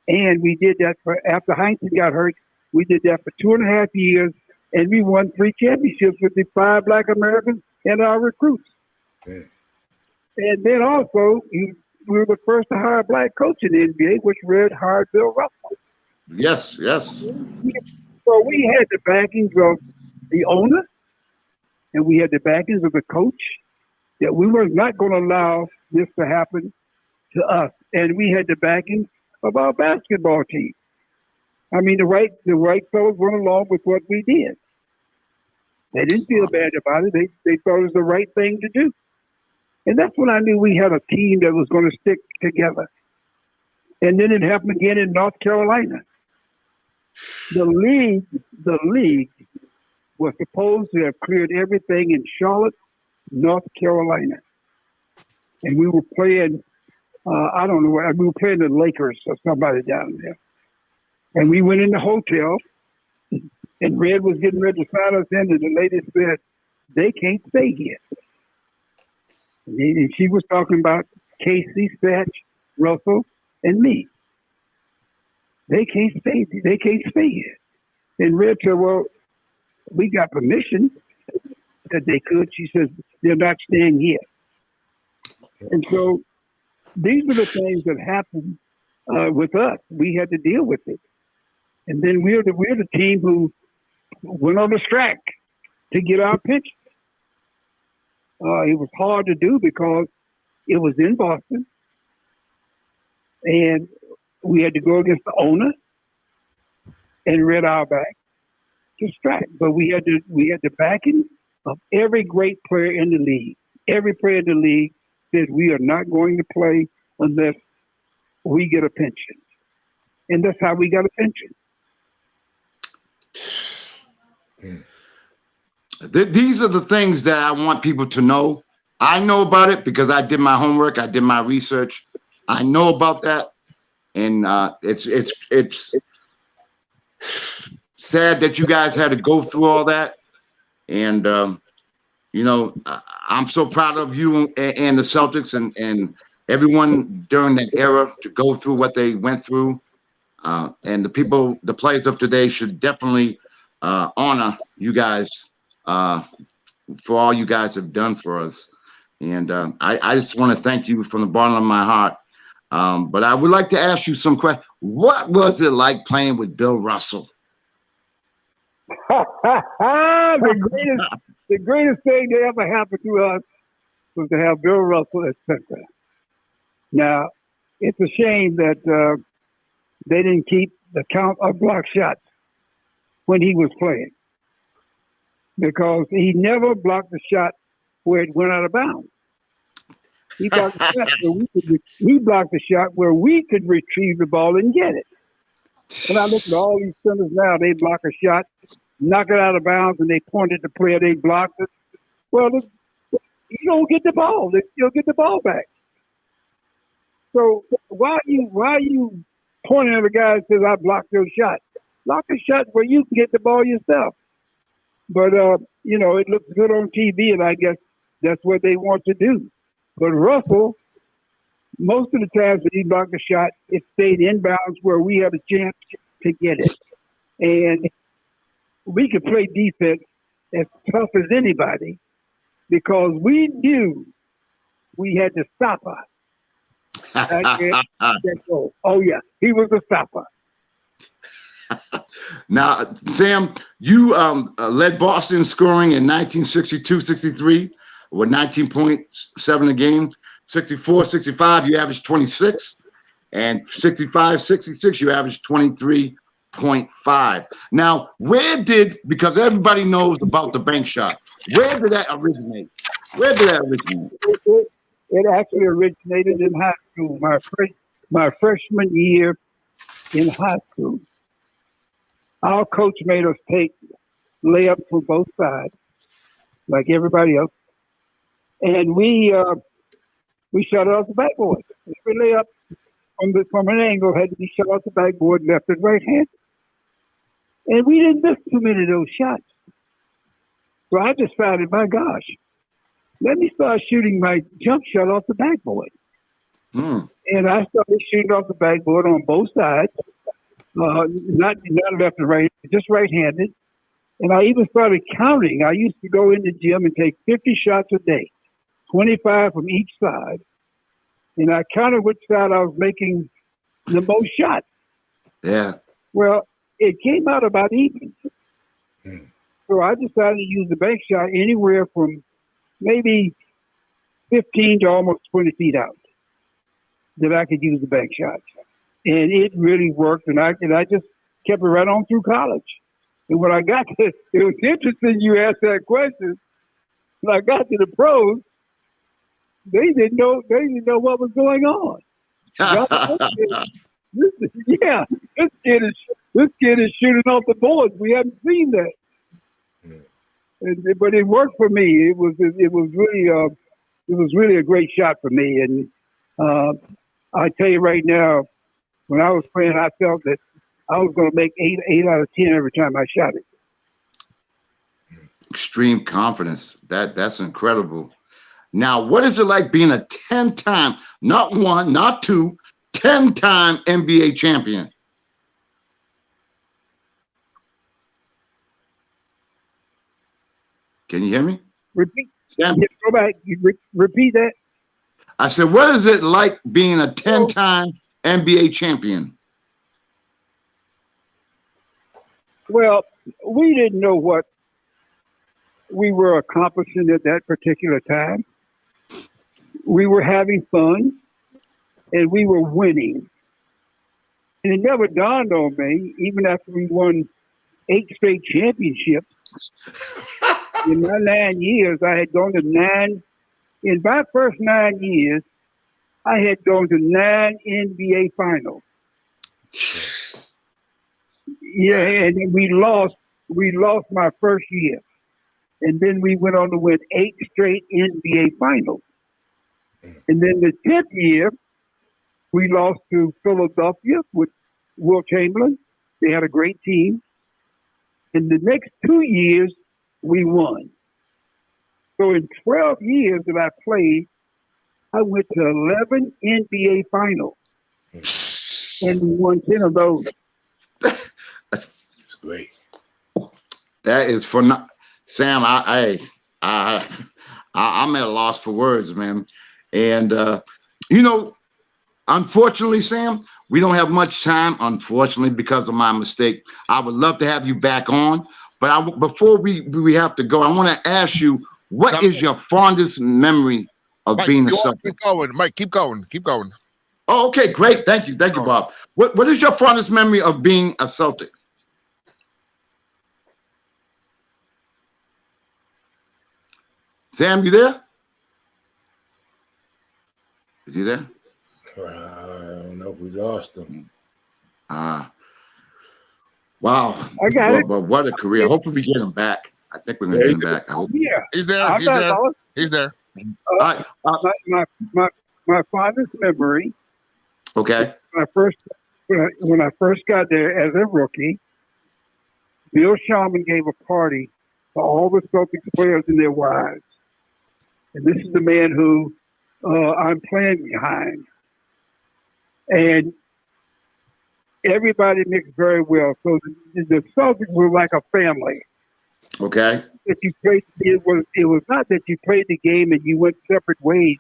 And we did that after Heinsohn got hurt. We did that for 2.5 years, and we won 3 championships with the 5 black Americans and our recruits. Okay. And then also, we were the first to hire a black coach in the NBA, which Red hired Bill Russell. Yes. So we had the backings of the owner, and we had the backings of the coach, that we were not going to allow this to happen to us. And we had the backings of our basketball team. I mean, the right fellows went along with what we did. They didn't feel bad about it. They thought it was the right thing to do. And that's when I knew we had a team that was going to stick together. And then it happened again in North Carolina. The league was supposed to have cleared everything in Charlotte, North Carolina. And we were playing, I don't know where, we were playing the Lakers or somebody down there. And we went in the hotel, and Red was getting ready to sign us in, and the lady said, "They can't stay here." And she was talking about Casey, Satch, Russell, and me. They can't stay here. And Red said, "Well, we got permission." that they could. She says they're not staying here. And so these are the things that happen with us. We had to deal with it. And then we're the team who went on the strike to get our pension. It was hard to do because it was in Boston, and we had to go against the owner and red our back to strike. But we had the backing of every great player in the league. Every player in the league said we are not going to play unless we get a pension, and that's how we got a pension. These are the things that I want people to know. I know about it because I did my homework. I did my research. I know about that, and it's sad that you guys had to go through all that. And you know, I'm so proud of you and the Celtics and everyone during that era to go through what they went through. And the players of today should definitely honor you guys for all you guys have done for us. And I just want to thank you from the bottom of my heart. But I would like to ask you some questions. What was it like playing with Bill Russell? The greatest thing that ever happened to us was to have Bill Russell at center. Now, it's a shame that they didn't keep the count of block shots when he was playing, because he never blocked the shot where it went out of bounds. He blocked the shot where we could retrieve the ball and get it. And I look at all these centers now, they block a shot, knock it out of bounds, and they point at the player, they blocked it. Well, you don't get the ball. You'll get the ball back. So why are you pointing at a guy that says, I blocked your shot? Block a shot where you can get the ball yourself. But, you know, it looks good on TV, and I guess that's what they want to do. But Russell, most of the times that he blocked a shot, it stayed inbounds where we had a chance to get it. And we could play defense as tough as anybody because we knew we had to stop her. Oh, yeah, he was a stopper. Now, Sam, you led Boston scoring in 1962-63 with 19.7 a game. 64-65, you averaged 26. And 65-66, you averaged 23.5. Now, because everybody knows about the bank shot, where did that originate? It actually originated in high school, my freshman year in high school. Our coach made us take layups from both sides, like everybody else. And we shot it off the backboard. Every layup from an angle had to be shot off the backboard, left and right hand. And we didn't miss too many of those shots. So I decided, my gosh, let me start shooting my jump shot off the backboard. And I started shooting off the backboard on both sides, not left and right, just right-handed. And I even started counting. I used to go in the gym and take 50 shots a day, 25 from each side. And I counted which side I was making the most shots. Yeah. Well, it came out about even. So I decided to use the bank shot anywhere from maybe 15 to almost 20 feet out that I could use the bank shot. And it really worked. And I just kept it right on through college. And when I got to, it was interesting you asked that question. When I got to the pros, they didn't know what was going on. This kid is shooting off the boards. We haven't seen that. But it worked for me. It was really a great shot for me. And I tell you right now, when I was playing, I felt that I was going to make 8 out of 10 every time I shot it. Extreme confidence. That's incredible. Now, what is it like being a 10-time, not one, not two, 10-time NBA champion? Can you hear me? Repeat. Sam, Yeah, go back. Repeat that. I said, what is it like being a 10-time NBA champion? Well, we didn't know what we were accomplishing at that particular time. We were having fun and we were winning. And it never dawned on me, even after we won 8 straight championships. In my 9 years, I had gone to 9. In my first 9 years, I had gone to 9 NBA finals. Yeah, and then we lost my first year. And then we went on to win 8 straight NBA finals. And then the 10th year, we lost to Philadelphia with Will Chamberlain. They had a great team. In the next 2 years, we won. So in 12 years that I played, I went to 11 NBA finals. And we won 10 of those. That's great. That is phenomenal. Sam, I'm at a loss for words, man. And, unfortunately, Sam, we don't have much time, unfortunately, because of my mistake. I would love to have you back on. But before we have to go, I want to ask you, what is your fondest memory of Mike, being a Celtic? Keep going, Mike. Keep going. Keep going. Oh, okay, great. Thank you, Bob. What is your fondest memory of being a Celtic? Sam, you there? Is he there? I don't know if we lost him. Wow. I got it. But what a career. Hopefully we get him back. I think we're going to get him back. I hope. Yeah. He's there. He's there. My fondest memory. Okay. When I first got there as a rookie, Bill Sharman gave a party for all the Celtics players and their wives. And this is the man who I'm playing behind. And everybody mixed very well. So the Celtics were like a family. Okay. That you played, it was not that you played the game and you went separate ways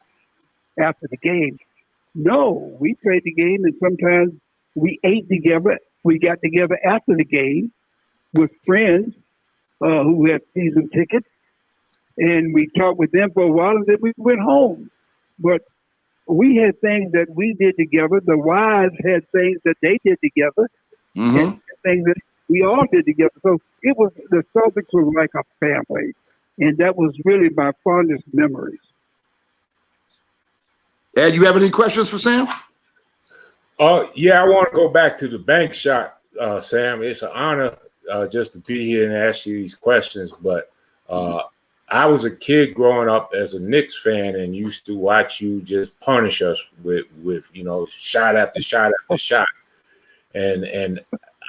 after the game. No, we played the game and sometimes we ate together. We got together after the game with friends who had season tickets, and we talked with them for a while, and then we went home. But we had things that we did together. The wives had things that they did together, and things that we all did together. So it was, the Celtics were like a family, and that was really my fondest memories. Ed, you have any questions for Sam? Yeah, I want to go back to the bank shot, Sam. It's an honor just to be here and ask you these questions. But I was a kid growing up as a Knicks fan and used to watch you just punish us with shot after shot after shot. And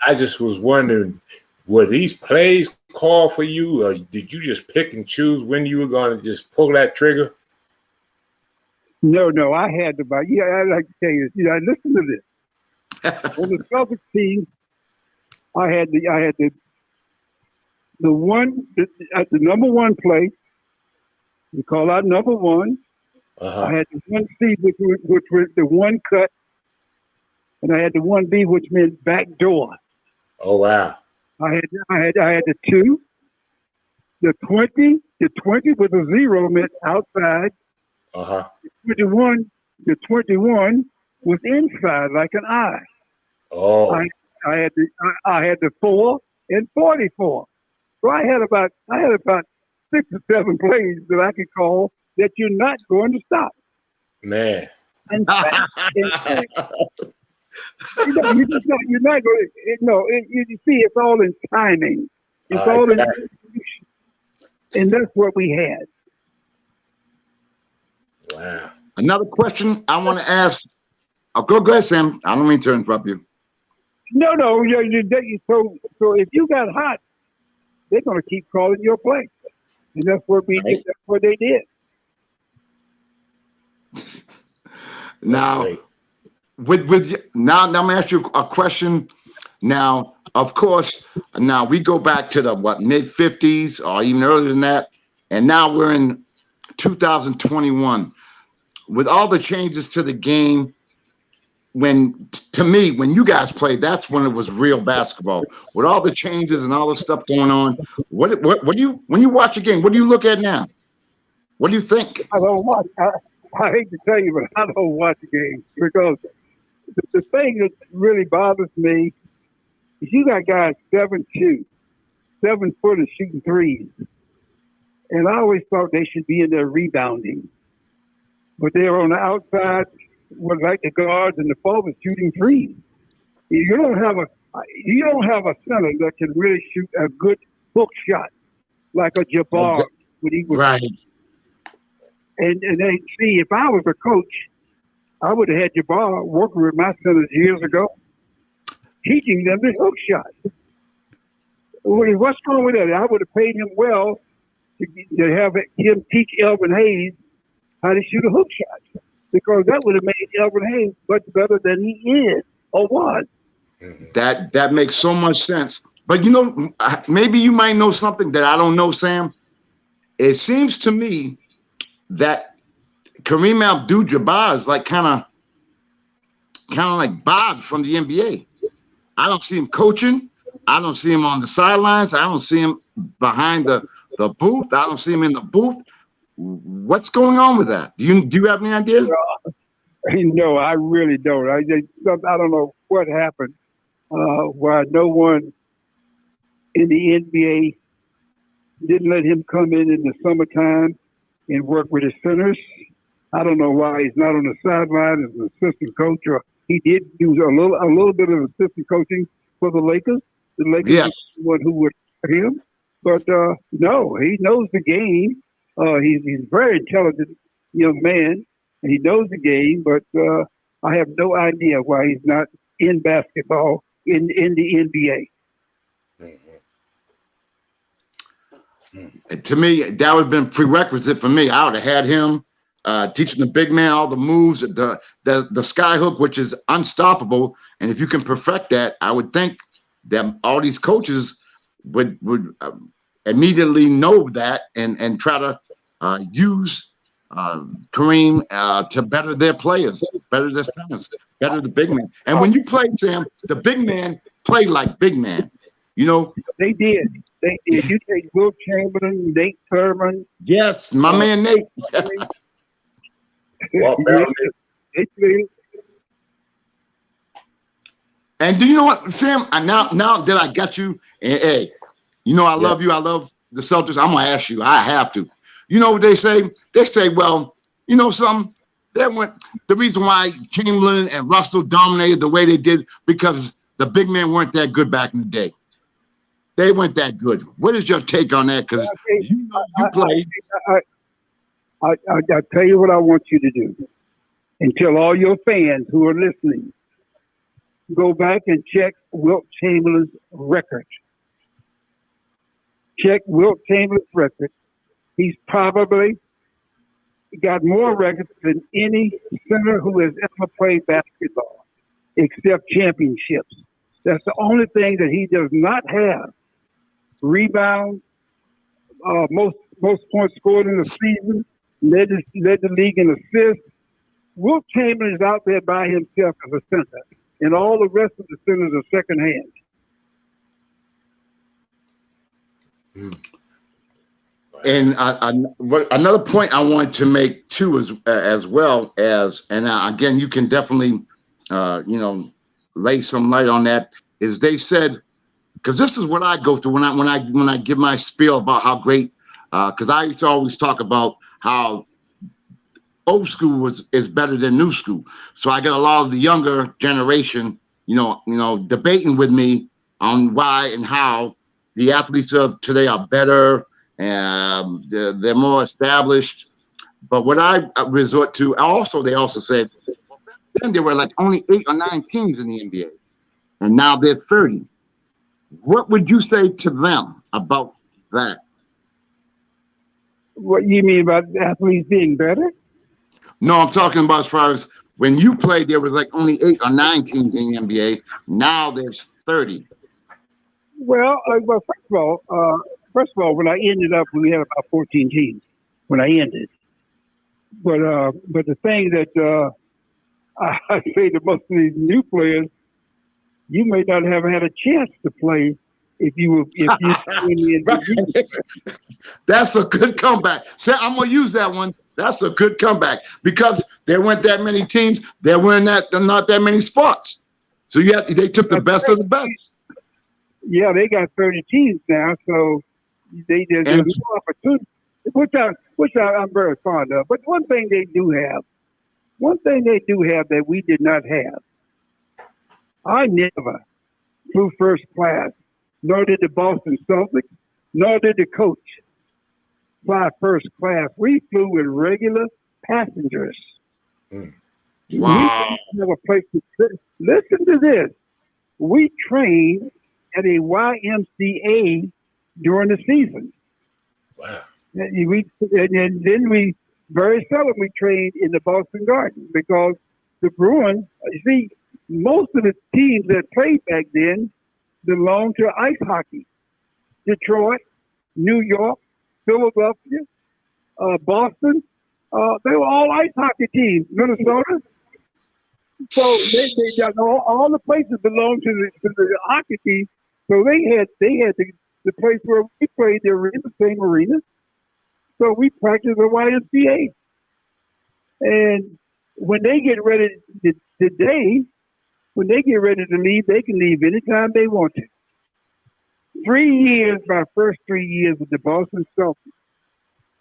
I just was wondering, were these plays called for you, or did you just pick and choose when you were going to just pull that trigger? No, I had to buy. Yeah, I'd like to tell you. Listen to this. On the Celtics team, I had the number one play. We call out number one. I had the 1C, which was the one cut, and I had the 1B, which meant back door. Oh wow! I had the 2, the 20. The 20 with a 0 meant outside. The 21 was inside like an eye. Oh. I had the 4 and 44. So I had about 6 or 7 plays that I could call that you're not going to stop. Man. You're not going to. No, you see, it's all in timing. It's all in execution, and that's what we had. Wow. Another question I want to ask. Oh, go ahead, Sam. I don't mean to interrupt you. No. So if you got hot, they're going to keep calling your play, and that's what we did. That's what they did. Now, now I'm gonna ask you a question. Now, of course, now we go back to the mid-50s or even earlier than that, and now we're in 2021. With all the changes to the game, to me, when you guys played, that's when it was real basketball. With all the changes and all the stuff going on, what do you, when you watch a game, what do you look at now? What do you think? I don't watch. I hate to tell you, but I don't watch games because the thing that really bothers me is you got guys 7'2", 7 foot and shooting threes, and I always thought they should be in there rebounding, but they're on the outside with like the guards and the forwards shooting threes. You don't have a center that can really shoot a good hook shot like a Jabbar when he was right. And they see, if I was a coach, I would have had Jabbar working with my centers years ago, teaching them the hook shot. What's wrong with that? I would have paid him well to have him teach Elvin Hayes how to shoot a hook shot, because that would have made Elvin Hayes much better than he is or was. That makes so much sense. But maybe you might know something that I don't know, Sam. It seems to me that Kareem Abdul-Jabbar is like kind of like Bob from the NBA. I don't see him coaching. I don't see him on the sidelines. I don't see him behind the booth. I don't see him in the booth. What's going on with that? Do you have any idea? No, I really don't. I don't know what happened. Why no one in the NBA didn't let him come in the summertime and work with his centers. I don't know why he's not on the sideline as an assistant coach, or he did do a little bit of assistant coaching for the Lakers. The Lakers yes. was the one who would him, but no, he knows the game. He's a very intelligent young man, and he knows the game. But I have no idea why he's not in basketball in the NBA. To me, that would have been prerequisite for me. I would have had him teaching the big man all the moves, the sky hook, which is unstoppable. And if you can perfect that, I would think that all these coaches would immediately know that and try to use Kareem to better their players, better their centers, better the big man. And when you played, Sam, the big man played like big man. They did. You take Will Chamberlain, Nate Thurman. Yes, my man Nate. And do you know what, Sam? Now that I got you, and hey, I love you. I love the Celtics. I'm gonna ask you. I have to. You know what they say? They say, well, something. The reason why Chamberlain and Russell dominated the way they did because the big men weren't that good back in the day. They weren't that good. What is your take on that? Because you played. I'll tell you what I want you to do. And tell all your fans who are listening, go back and check Wilt Chamberlain's record. Check Wilt Chamberlain's record. He's probably got more records than any center who has ever played basketball, except championships. That's the only thing that he does not have. Rebound, most points scored in the season, led the league in assists. Wilt Chamberlain is out there by himself as a center, and all the rest of the centers are second hand. And another point I wanted to make too, as well as, and again, you can definitely, lay some light on that. Is they said, because this is what I go through when I give my spiel about how great, because I used to always talk about how old school is better than new school. So I get a lot of the younger generation, debating with me on why and how the athletes of today are better and they're more established. But what I resort to, they also said, well, then there were like only 8 or 9 teams in the NBA, and now they're 30. What would you say to them about that? What you mean about athletes being better? No, I'm talking about as far as when you played, there was like only 8 or 9 teams in the NBA. Now there's 30. Well, first of all, first of all, when I ended up, we had about 14 teams when I ended. But the thing that I say to most of these new players, you may not have had a chance to play if you That's a good comeback. I'm gonna use that one. That's a good comeback because there weren't that many teams. There weren't not that many spots. So they took the best of the best. Yeah, they got 30 teams now, so there's more opportunity, which I'm very fond of. But one thing they do have that we did not have. I never flew first class, nor did the Boston Celtics, nor did the coach fly first class. We flew with regular passengers. Wow. We didn't have a place to listen to this. We trained at a YMCA during the season. Wow. And then we very seldomly trained in the Boston Garden because the Bruins, you see, most of the teams that played back then belonged to ice hockey. Detroit, New York, Philadelphia, Boston, they were all ice hockey teams. Minnesota. So they got all the places belonged to the hockey team. So they had the place where we played, the same arena. So we practiced at YMCA. And when they get ready today, when they get ready to leave, they can leave anytime they want to. 3 years, my first 3 years with the Boston Celtics,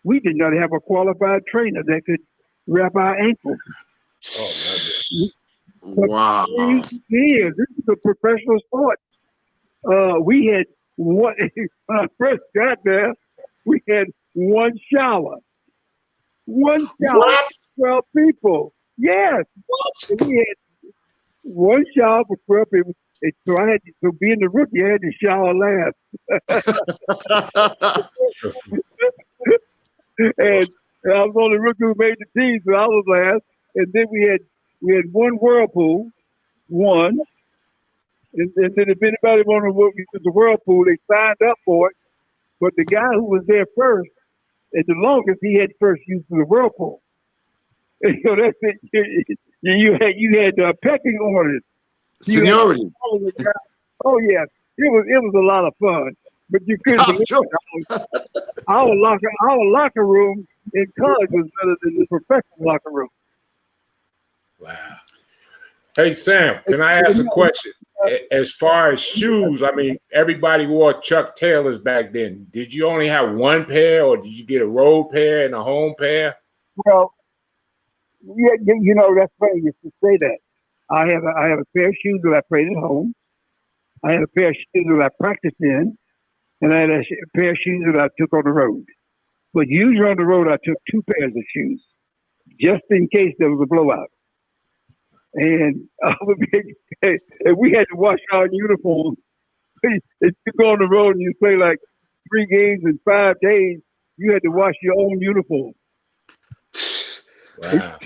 we did not have a qualified trainer that could wrap our ankles. Oh, wow. 3 years. This is a professional sport. We had one, when I first got there, we had one shower. One shower for 12 people. Yes. What? We had one shower for 12 people. And so being the rookie, I had to shower last. and I was the only rookie who made the team, so I was last. And then we had one whirlpool, one. And then if anybody wanted to use the whirlpool, they signed up for it. But the guy who was there first, at the longest, he had first use of the whirlpool. And so that's it. You had pecking orders. Seniority. Oh yeah, it was a lot of fun. But you couldn't believe it. Our locker room in college was better than the professional locker room. wow. Hey Sam, can I ask a question? As far as shoes, I mean, everybody wore Chuck Taylors back then. Did you only have one pair, or did you get a road pair and a home pair? Well, yeah, that's funny you should say that. I have a pair of shoes that I played at home. I had a pair of shoes that I practiced in, and I had a pair of shoes that I took on the road. But usually on the road, I took 2 pairs of shoes, just in case there was a blowout. And we had to wash our uniforms. If you go on the road and you play like 3 games in 5 days, you had to wash your own uniform. Wow.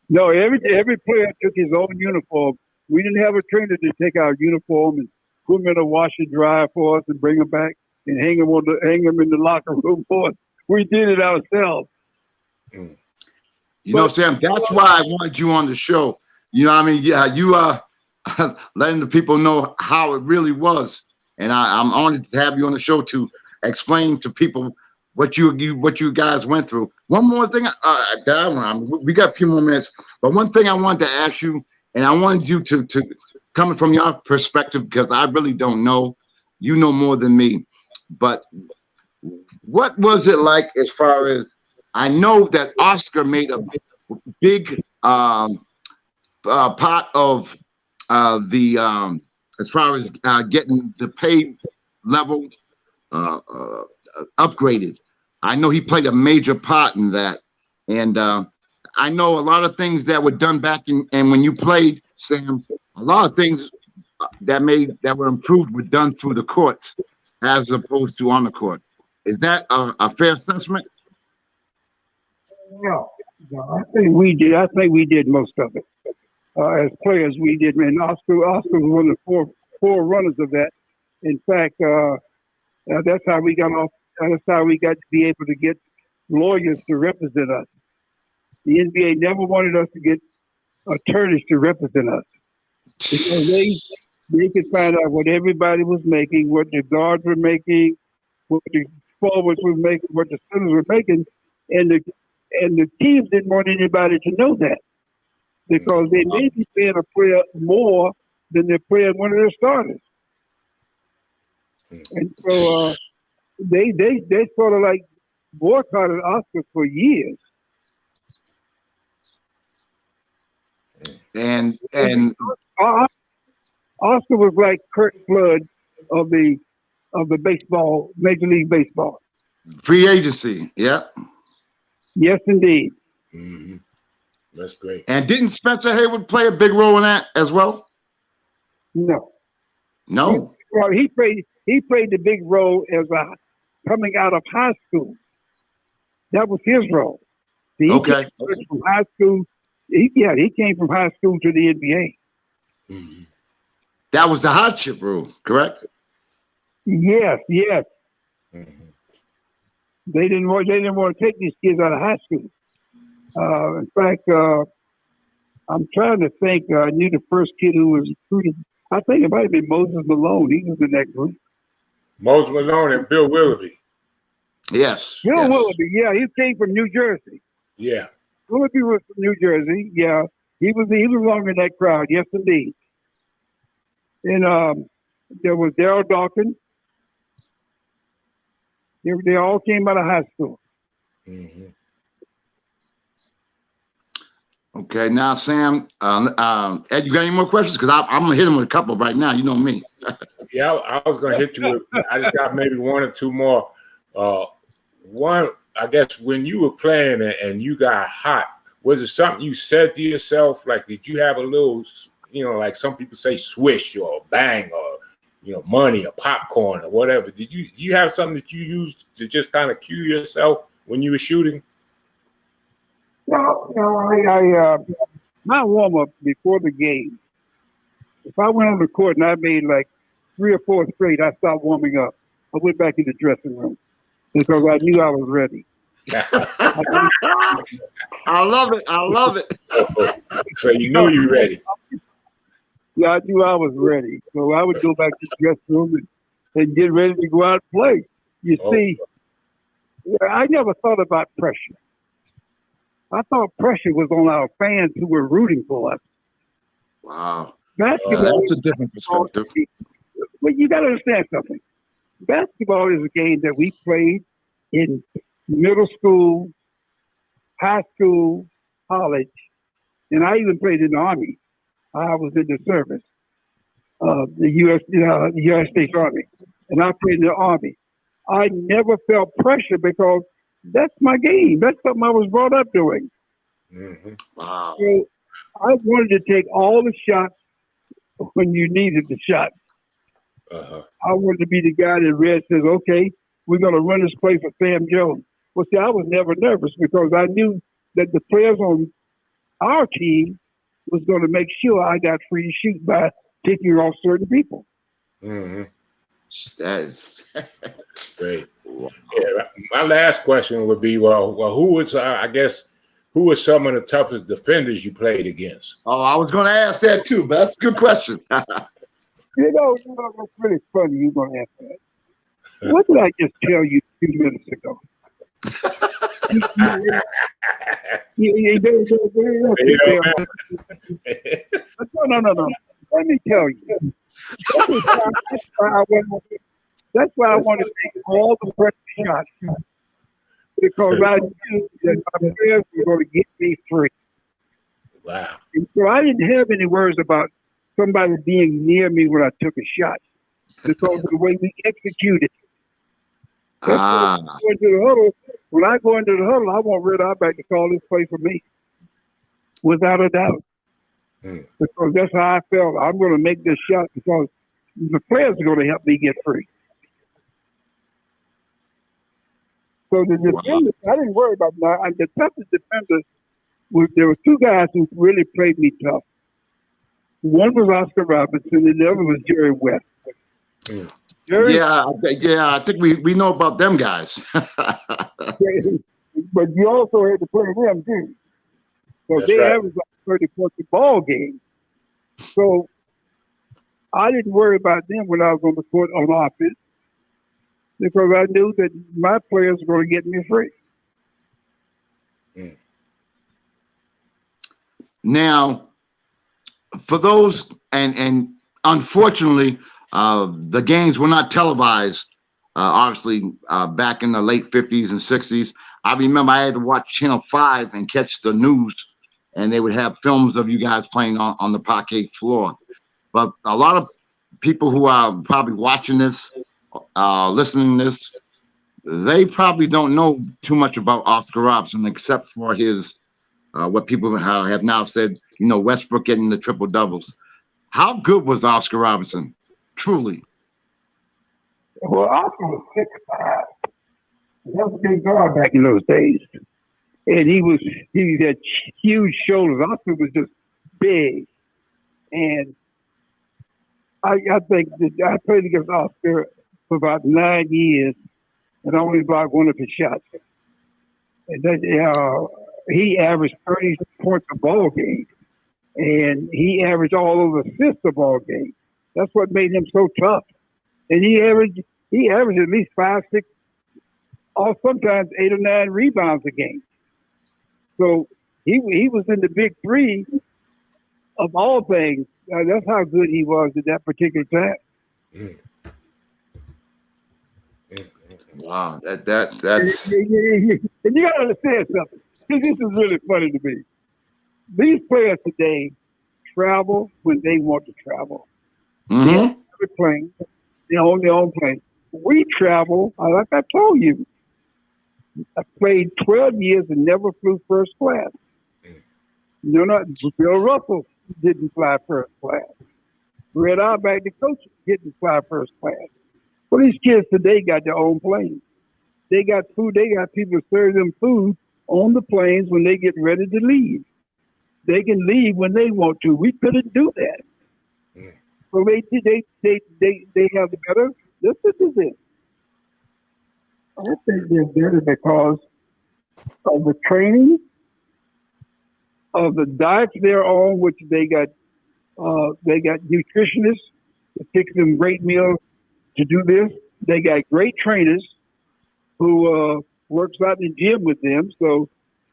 No, every player took his own uniform. We didn't have a trainer to take our uniform and put them in a wash and dry for us and bring them back and hang them in the locker room for us. We did it ourselves. Mm. You know, Sam, that's why I wanted you on the show. You know what I mean? Yeah, you letting the people know how it really was. And I'm honored to have you on the show to explain to people what you guys went through. One more thing, we got a few more minutes, but one thing I wanted to ask you, and I wanted you to coming from your perspective, because I really don't know. You know more than me. But what was it like as far as, I know that Oscar made a big part of the as far as getting the pay level upgraded. I know he played a major part in that, and I know a lot of things that were done back in, and when you played, Sam, a lot of things that were improved were done through the courts as opposed to on the court. Is that a fair assessment? No, I think we did. I think we did most of it. As players, we did. Man, Oscar was one of the four runners of that. In fact, That's how we got off. That's how we got to be able to get lawyers to represent us. The NBA never wanted us to get attorneys to represent us because they could find out what everybody was making, what the guards were making, what the forwards were making, what the centers were making, and the teams didn't want anybody to know that because they may be paying a player more than they're paying one of their starters. And so they sort of like boycotted Oscar for years. And Oscar was like Kurt Flood of the baseball, Major League Baseball. free agency, yeah. Yes, indeed. Mm-hmm. That's great. And didn't Spencer Haywood play a big role in that as well? No. No. Well, he played the big role as coming out of high school. That was his role. He Okay. came from high school. He came from high school to the NBA. Mm-hmm. That was the hardship rule, correct? Yes. Mm-hmm. They didn't want to take these kids out of high school. In fact, I'm trying to think. I knew the first kid who was recruited. I think it might have been Moses Malone. He was in that group. Moses Malone and Bill Willoughby. Yes. Bill yes. Willoughby, yeah, he came from New Jersey. Yeah. Willoughby was from New Jersey. Yeah, he was along in that crowd. Yes, indeed. And there was Daryl Dawkins. They all came out of high school. Mm-hmm. Okay, now Sam, Ed, you got any more questions? Because I'm gonna hit him with a couple right now. You know me. Yeah, I was gonna hit you with. I just got maybe one or two more. One, I guess, when you were playing and you got hot, was it something you said to yourself? Like, did you have a little, like some people say, swish or bang or money or popcorn or whatever? Do you have something that you used to just kind of cue yourself when you were shooting? Well, I my warm up before the game. If I went on the court and I made like 3 or 4 straight, I stopped warming up. I went back in the dressing room because I knew I was ready. I love it. I love it. So you knew you were ready. Yeah, I knew I was ready. So I would go back to the dressing room and get ready to go out and play. You see, I never thought about pressure. I thought pressure was on our fans who were rooting for us. Wow. Basketball, that's a different perspective. But you got to understand something. Basketball is a game that we played in middle school, high school, college, and I even played in the Army. I was in the service, the U.S. States Army, and I played in the Army. I never felt pressure because that's my game. That's something I was brought up doing. Mm-hmm. Wow. So I wanted to take all the shots when you needed the shot. Uh-huh. I wanted to be the guy that Red says, okay, we're going to run this play for Sam Jones. Well, see, I was never nervous because I knew that the players on our team was going to make sure I got free to shoot by taking off certain people. Mm-hmm. That is great. Yeah, my last question would be, well, who was, who were some of the toughest defenders you played against? Oh, I was going to ask that too, but that's a good question. What's really funny, you're going to ask that. What did I just tell you 2 minutes ago? No. Let me tell you. That's why I want to take all the pressure shots because I knew that my players were going to get me free. Wow. And so I didn't have any worries about somebody being near me when I took a shot because of the way we executed. When I go into the huddle, I want Red Auerbach to call this play for me, without a doubt. Because that's how I felt. I'm going to make this shot because the players are going to help me get free. So the defenders, I didn't worry about that. The toughest defenders, there were 2 guys who really played me tough. One was Oscar Robertson, and the other was Jerry West. Jerry, Yeah, I think we know about them guys. but you also had to play them too. So That's they right. averaged like 30 points a ball game. So I didn't worry about them when I was on the court on offense because I knew that my players were going to get me free. Now, for those, and unfortunately, the games were not televised. Obviously, back in the late 50s and 60s, I remember I had to watch Channel 5 and catch the news, and they would have films of you guys playing on the parquet floor. But a lot of people who are probably watching this, listening to this, they probably don't know too much about Oscar Robertson except for his what people have now said, Westbrook getting the triple doubles. How good was Oscar Robertson? Truly. Well, Oscar was 6'5". That was a big guard back in those days. And he had huge shoulders. Oscar was just big. And I think that I played against Oscar for about 9 years and only blocked one of his shots. And he averaged 30 points a ball game. And he averaged all over assists a ball game. That's what made him so tough. And he averaged at least 5, 6, or sometimes 8 or 9 rebounds a game. So he was in the big three of all things. That's how good he was at that particular time. Wow, that's. And you got to understand something. This is really funny to me. These players today travel when they want to travel. Mm-hmm. They're playing. They own their own plane. We travel, like I told you. I played 12 years and never flew first class. Not Bill Russell didn't fly first class. Red Auerbach, the coach, didn't fly first class. Well, these kids today got their own planes. They got food. They got people serve them food on the planes when they get ready to leave. They can leave when they want to. We couldn't do that. So they have better. Listen to this. I think they're better because of the training, of the diets they're on, which they got nutritionists to fix them great meals to do this. They got great trainers who works out in the gym with them, so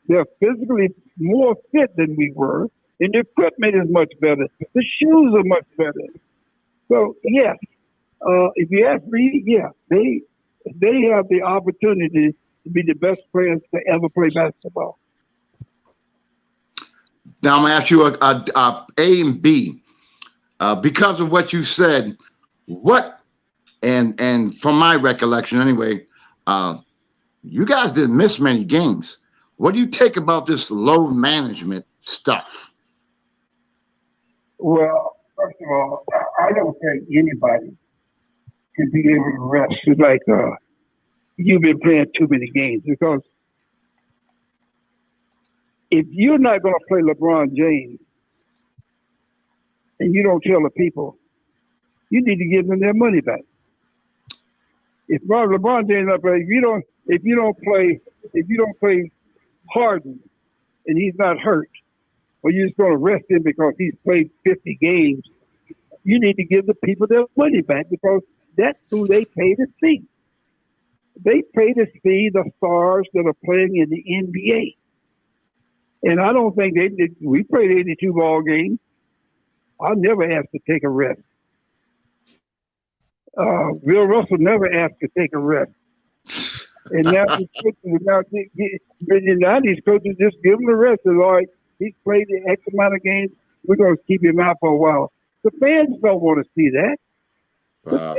they're physically more fit than we were, and the equipment is much better. The shoes are much better. So yes, if you ask me, yeah, they have the opportunity to be the best players to ever play basketball. Now I'm gonna ask you a and B, because of what you said. What and from my recollection anyway, you guys didn't miss many games. What do you take about this load management stuff? Well, first of all, I don't think anybody can be able to rest. It's like you've been playing too many games, because if you're not going to play LeBron James and you don't tell the people, you need to give them their money back. If LeBron James not playing, if you don't play Harden and he's not hurt, or you're just going to rest him because he's played 50 games, you need to give the people their money back, because that's who they pay to see. They pay to see the stars that are playing in the NBA. And I don't think they did. We played 82 ball games. I never asked to take a rest. Bill Russell never asked to take a rest. And now these coaches just give him a rest. They're like, he's played the X amount of games, we're going to keep him out for a while. The fans don't want to see that. Play.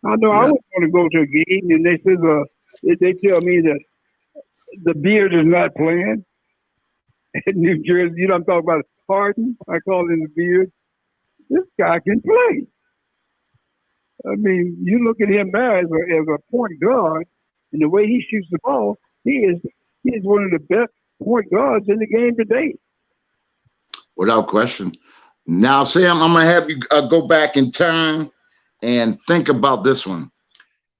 I know I was going to go to a game and they tell me that the beard is not playing in New Jersey. You know, I'm talking about Harden. I call him the beard. This guy can play. I mean, you look at him now as a point guard, and the way he shoots the ball, he is one of the best point guards in the game today. Without question. Now, Sam, I'm going to have you go back in time and think about this one.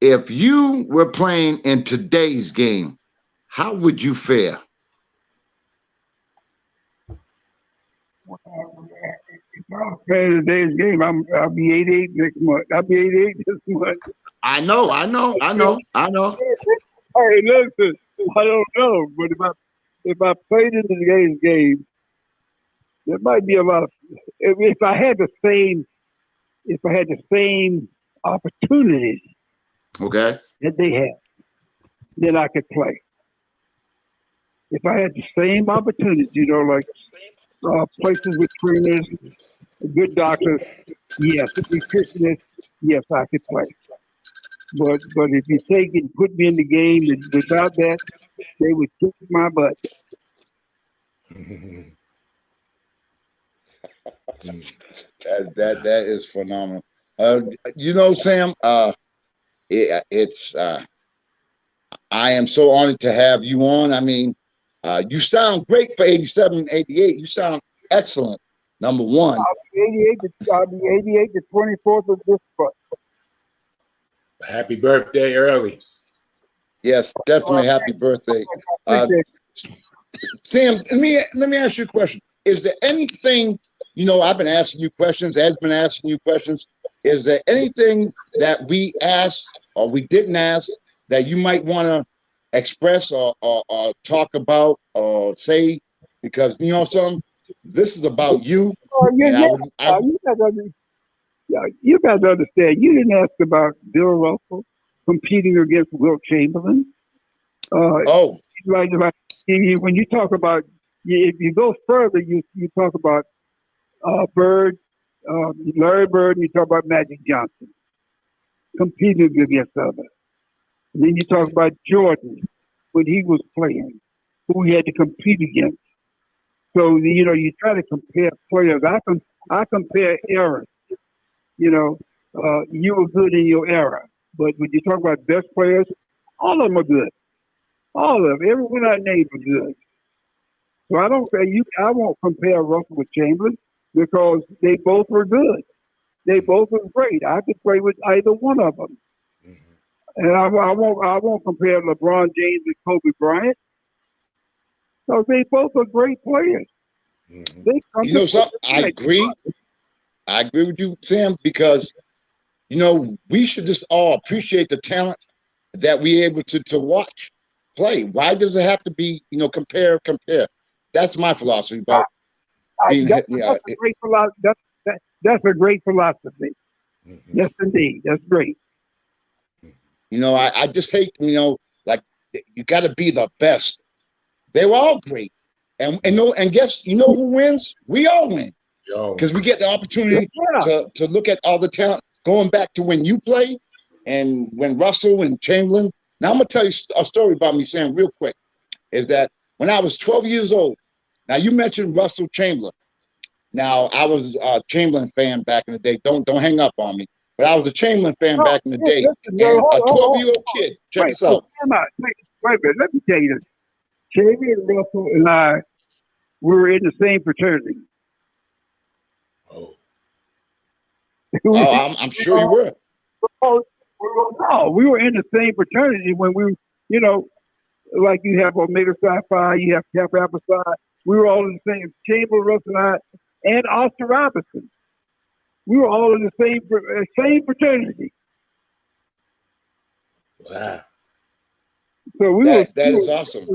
If you were playing in today's game, how would you fare? If I'm playing today's game, I'll be 88 next month. I'll be 88 this month. I know. Hey, listen, I don't know, but if I played in today's game, there might be a lot of. If I had the same opportunities Okay. that they have, then I could play. If I had the same opportunities, like places with trainers, good doctors, yes, nutritionists, yes, I could play. But if you take it and put me in the game, and without that, they would kick my butt. That is phenomenal. Sam, it's I am so honored to have you on. I mean, you sound great for 87, 88. You sound excellent. Number one. I'll be 88 the 24th of this month. Happy birthday early. Yes, definitely happy birthday. Sam, let me ask you a question. Is there anything, I've been asking you questions, Ed's been asking you questions. Is there anything that we asked or we didn't ask that you might want to express or talk about or say? Because, something, this is about you. You got to understand, you didn't ask about Bill Russell competing against Wilt Chamberlain. When you talk about, if you go further, you talk about Bird, Larry Bird, and you talk about Magic Johnson competing against others. And then you talk about Jordan when he was playing, who he had to compete against. So, you try to compare players. I compare eras. You were good in your era. But when you talk about best players, all of them are good. All of them. Everyone I named was good. So I won't compare Russell with Chamberlain because they both were good. They both were great. I could play with either one of them. Mm-hmm. And I won't compare LeBron James and Kobe Bryant. So they both are great players. Mm-hmm. I agree. I agree with you, Sam, because we should just all appreciate the talent that we're able to watch play. Why does it have to be, compare? That's my philosophy about being. That's a great philosophy. That's a great philosophy. Mm-hmm. Yes, indeed. That's great. I just hate, like you got to be the best. They were all great, and guess who wins? We all win. Because we get the opportunity to look at all the talent going back to when you played and when Russell and Chamberlain. Now, I'm going to tell you a story about me, Sam, real quick, is that when I was 12 years old, now you mentioned Russell Chamberlain. Now, I was a Chamberlain fan back in the day. Don't hang up on me. But I was a Chamberlain fan back in the day. And a 12-year-old kid, check this out. Wait a minute, let me tell you this. Chamberlain, Russell, and I, we were in the same fraternity. I'm sure you were. No, we were in the same fraternity when we, like you have Omega Psi Phi, you have Kappa Alpha Psi. We were all in the same Chamber, Russell and I, and Oscar Robertson. We were all in the same fraternity. Wow. So that is awesome.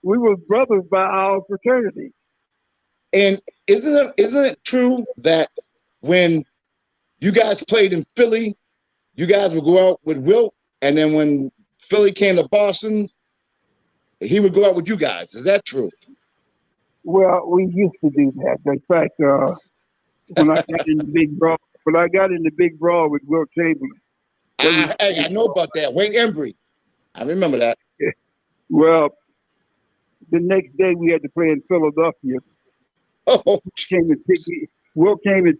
We were brothers by our fraternity. And isn't it true that when you guys played in Philly, you guys would go out with Wilt, and then when Philly came to Boston, he would go out with you guys? Is that true? Well, we used to do that. In fact, when I got in the big brawl with Wilt Chamberlain. I know about that. Wayne Embry. I remember that. Well, the next day we had to play in Philadelphia. Oh. Wilt came and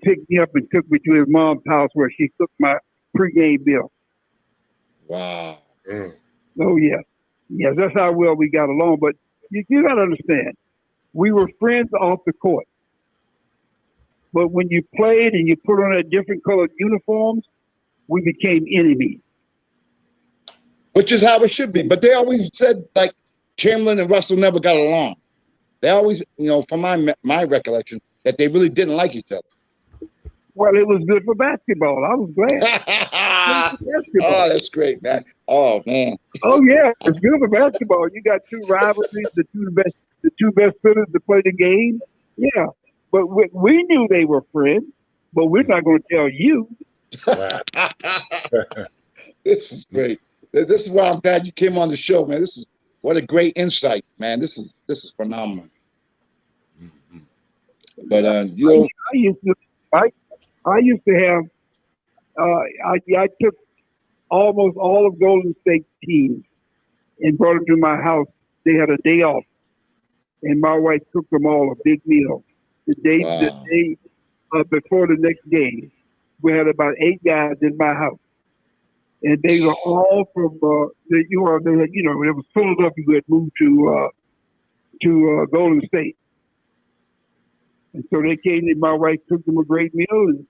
picked me up and took me to his mom's house where she cooked my pregame bill. Wow. Mm. Oh, yeah. Yes, that's how well we got along. But you got to understand, we were friends off the court. But when you played and you put on a different colored uniforms, we became enemies. Which is how it should be. But they always said, like, Chamberlain and Russell never got along. They always, from my recollection, that they really didn't like each other. Well, it was good for basketball. I was glad. Oh, that's great, man. Oh, man. Oh yeah, it's good for basketball. You got two rivalries, the two best fitters to play the game. Yeah, but we knew they were friends, but we're not going to tell you. Wow. This is great. This is why I'm glad you came on the show, man. What a great insight, man. This is phenomenal. Mhm. But I used to have. I took almost all of Golden State teams and brought them to my house. They had a day off, and my wife cooked them all a big meal. The day before the next game, we had about 8 guys in my house, and they were all from they had, it was Philadelphia who had moved to Golden State, and so they came and my wife cooked them a great meal, and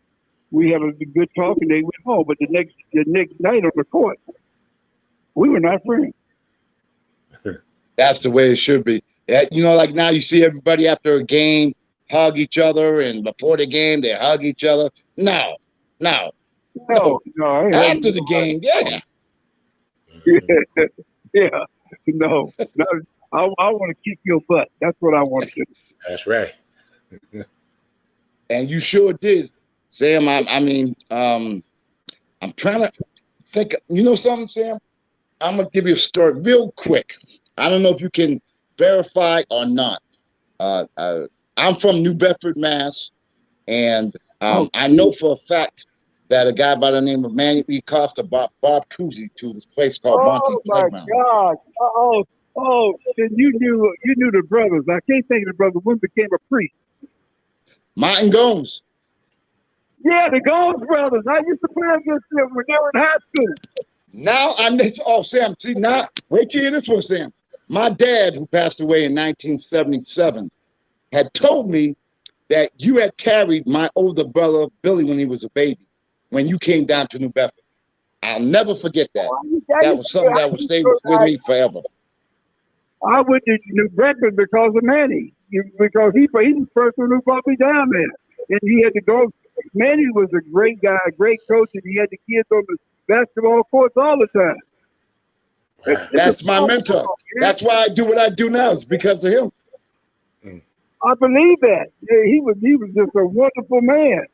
we had a good talk, and they went home. But the next night on the court, we were not friends. that's the way it should be. Like now you see everybody after a game hug each other, and before the game they hug each other. No. After the game, yeah. Yeah. No. I want to kick your butt. That's what I want to do. That's right. And you sure did, Sam. I'm trying to think. You know something, Sam? I'm gonna give you a story real quick. I don't know if you can verify or not. I'm from New Bedford, Mass, and I know for a fact that a guy by the name of Manny E. Costa brought Bob Cousy to this place called Monty Playground. Oh my God! Then you knew the brothers. I can't think of the brothers. One became a priest. Martin Gomes. Yeah, the Gomes brothers. I used to play against them when they were in high school. Now Sam, see now, wait till you hear this one, Sam. My dad, who passed away in 1977, had told me that you had carried my older brother Billy when he was a baby, when you came down to New Bedford. I'll never forget that. That was something that would stay with me forever. I went to New Bedford because of Manny, because he was the person who brought me down there, and he had to go. Manny was a great guy, a great coach, and he had the kids on the basketball courts all the time. Wow. That's my mentor. That's why I do what I do now. It's because of him. I believe that. Yeah, he was just a wonderful man.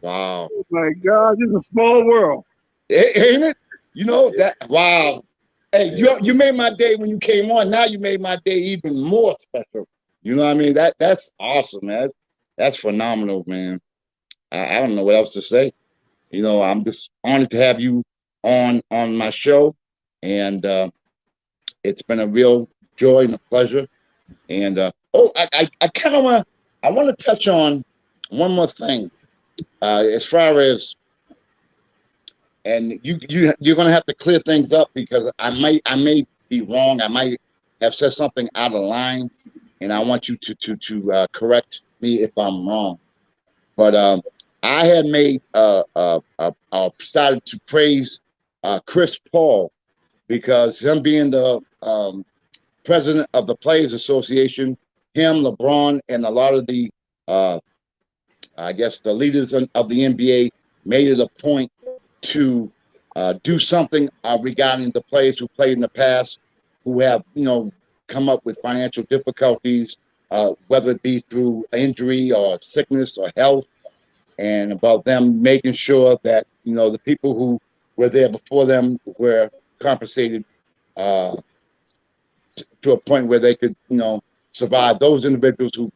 Wow. Oh my God, this is a small world. Ain't it? That. Wow. Hey, you made my day when you came on. Now you made my day even more special. You know what I mean? That's awesome, man. That's phenomenal, man. I don't know what else to say. I'm just honored to have you on my show, and it's been a real joy and a pleasure. And I kind of want to touch on one more thing, as far as, and you're going to have to clear things up because I may be wrong. I might have said something out of line, and I want you to correct me if I'm wrong. But I had made started to praise Chris Paul because him being the president of the Players Association, him, LeBron, and a lot of the I guess the leaders of the NBA made it a point to do something regarding the players who played in the past, who have come up with financial difficulties, whether it be through injury or sickness or health, and about them making sure that the people who were there before them were compensated to a point where they could survive. Those individuals who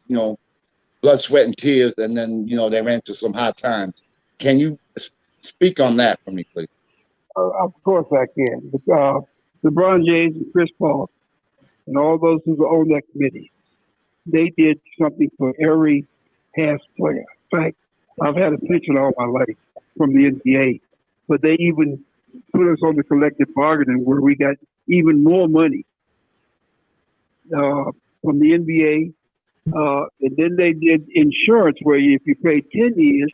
blood, sweat, and tears, and then they ran into some hard times. Can you speak on that for me, please? Of course I can. LeBron James and Chris Paul and all those who were on that committee, they did something for every past player. In fact, I've had a pension all my life from the NBA, but they even put us on the collective bargaining where we got even more money from the NBA And then they did insurance where if you play 10 years,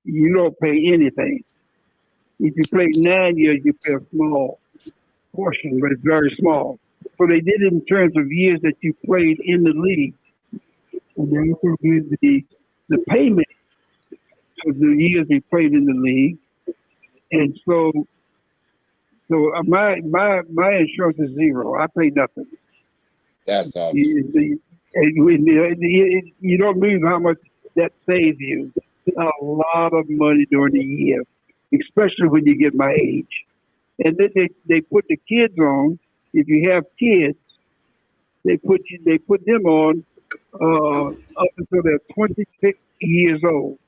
you don't pay anything. If you play 9 years, you pay a small portion, but it's very small. So they did it in terms of years that you played in the league. And they also did the payment for the years they played in the league. And so my insurance is zero. I pay nothing. That's awesome. You don't believe how much that saves you. A lot of money during the year, especially when you get my age. And then they put the kids on. If you have kids, they put them on up until they're 26 years old,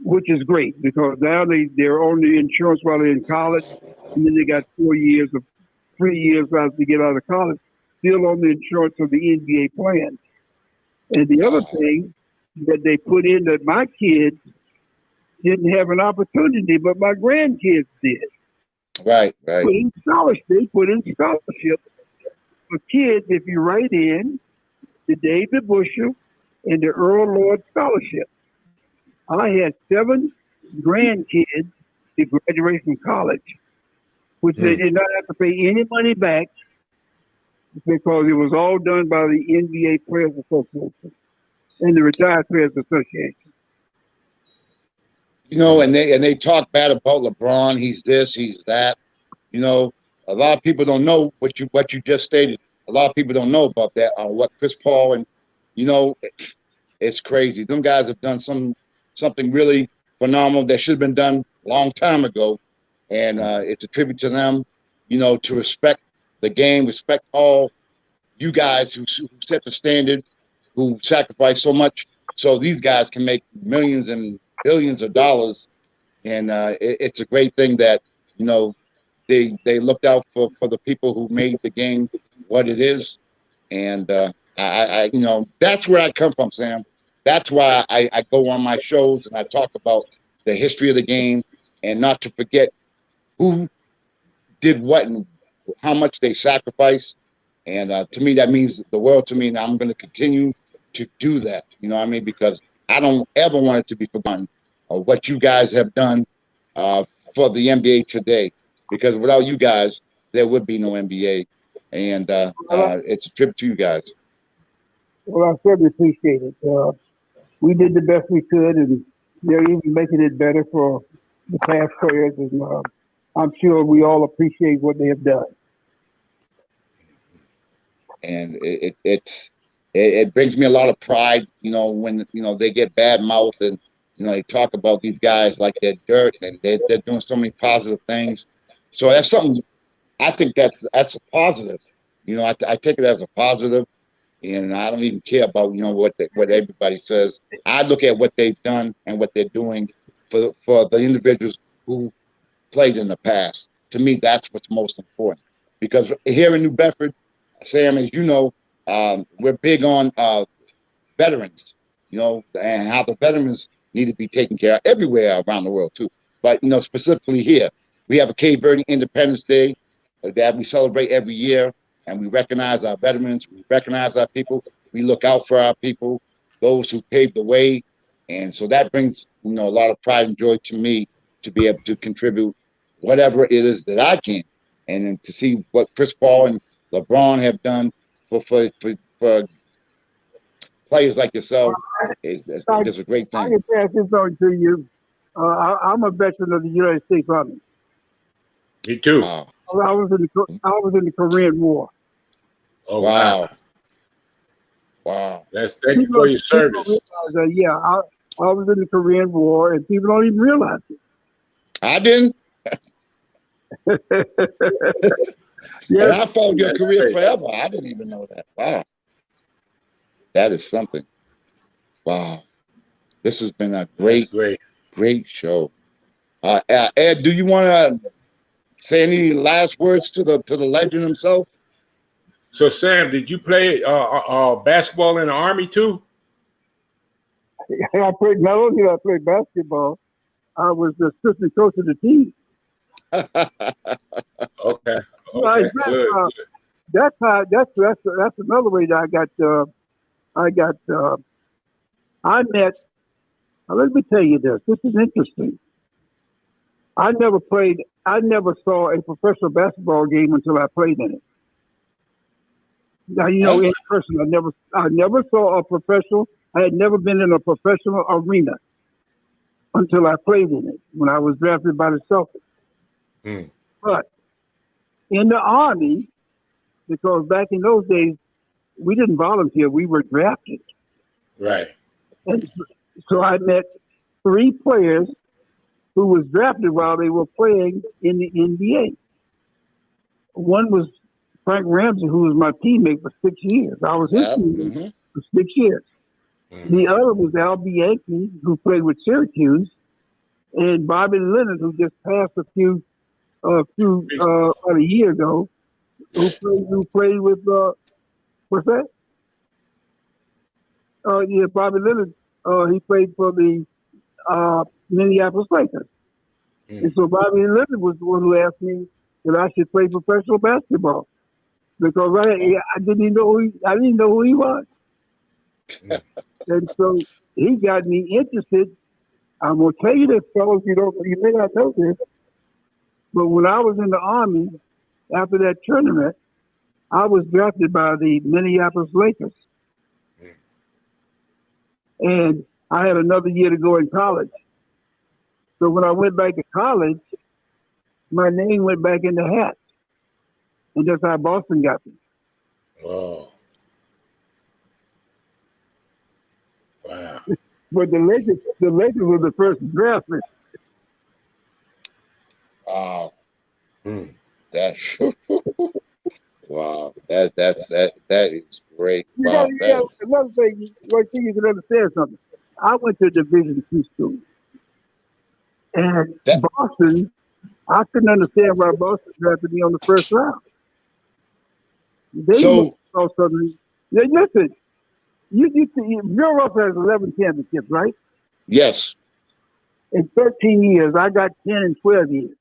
which is great because now they're on the insurance while they're in college, and then they got 3 years after they get out of college, still on the insurance of the NBA plan. And the other thing that they put in that my kids didn't have an opportunity, but my grandkids did. Right. They put in scholarships for kids if you write in the David Bushel and the Earl Lord scholarship. I had 7 grandkids that graduated from college, which they did not have to pay any money back because it was all done by the NBA Players Association and the Retired Players Association. You know, and they talk bad about LeBron. He's this, he's that. You know, a lot of people don't know what you just stated. A lot of people don't know about that. What Chris Paul and, you know, it's crazy. Them guys have done something really phenomenal that should have been done a long time ago, and it's a tribute to them. You know, to respect the game, respect all you guys who set the standard, who sacrifice so much, so these guys can make millions and billions of dollars, and it's a great thing that, you know, they looked out for the people who made the game what it is, and I you know, that's where I come from, Sam. That's why I go on my shows and I talk about the history of the game, and not to forget who did what and how much they sacrificed, and to me that means the world to me, and I'm going to continue to do that. You know what I mean? Because I don't ever want it to be forgotten of what you guys have done for the NBA today. Because without you guys, there would be no NBA, and it's a tribute to you guys. Well, I certainly appreciate it. We did the best we could, and they're even making it better for the past players, and I'm sure we all appreciate what they have done. And it brings me a lot of pride, you know, when, you know, they get bad mouth and, you know, they talk about these guys like they're dirt, and they're doing so many positive things. So that's something, I think that's a positive. You know, I take it as a positive, and I don't even care about, you know, what everybody says. I look at what they've done and what they're doing for the individuals who played in the past. To me, that's what's most important. Because here in New Bedford, Sam, as you know, we're big on veterans, you know, and how the veterans need to be taken care of everywhere around the world too. But, you know, specifically here, we have a Cape Verde Independence Day that we celebrate every year, and we recognize our veterans, we recognize our people, we look out for our people, those who paved the way. And so that brings, you know, a lot of pride and joy to me to be able to contribute whatever it is that I can. And then to see what Chris Paul and LeBron have done for players like yourself is a great thing. I can pass this on to you. I'm a veteran of the United States Army. Me too. Wow. I was in the Korean War. Oh Wow. Wow. Thank you for your service. Yeah, I was in the Korean War, and people don't even realize it. I didn't. Yes. And I followed your career forever. I didn't even know that. Wow. That is something. Wow. This has been a great show. Ed, do you want to say any last words to the legend himself? So, Sam, did you play basketball in the Army too? I played. Not only did I play basketball, I was the assistant coach of the team. Okay. Good. That's another way that I got I got. I met. Let me tell you this. This is interesting. I never played. I never saw a professional basketball game until I played in it. Now, in person, I never saw a professional. I had never been in a professional arena until I played in it when I was drafted by the Celtics. Mm. But in the Army, because back in those days, we didn't volunteer, we were drafted. Right. And so I met 3 players who was drafted while they were playing in the NBA. One was Frank Ramsey, who was my teammate for 6 years. I was his teammate for 6 years. Mm-hmm. The other was Al Bianchi, who played with Syracuse, and Bobby Leonard, who just passed about a year ago, who played with what's that? Yeah, Bobby Leonard. He played for the Minneapolis Lakers. And so Bobby Leonard was the one who asked me that I should play professional basketball because I didn't know who he was. And so he got me interested. I'm gonna tell you this, fellas. You may not know this, but when I was in the Army after that tournament, I was drafted by the Minneapolis Lakers, and I had another year to go in college. So when I went back to college, my name went back in the hat, and that's how Boston got me. Wow. Wow. But the Lakers were the first draft pick. Wow. That's wow. That is great. Wow. Another thing, you can understand something. I went to Division II school, and Boston. I couldn't understand why Boston drafted me on the first round. They saw something. Listen, Europe has 11 championships, right? Yes. In 13 years, I got 10 in 12 years.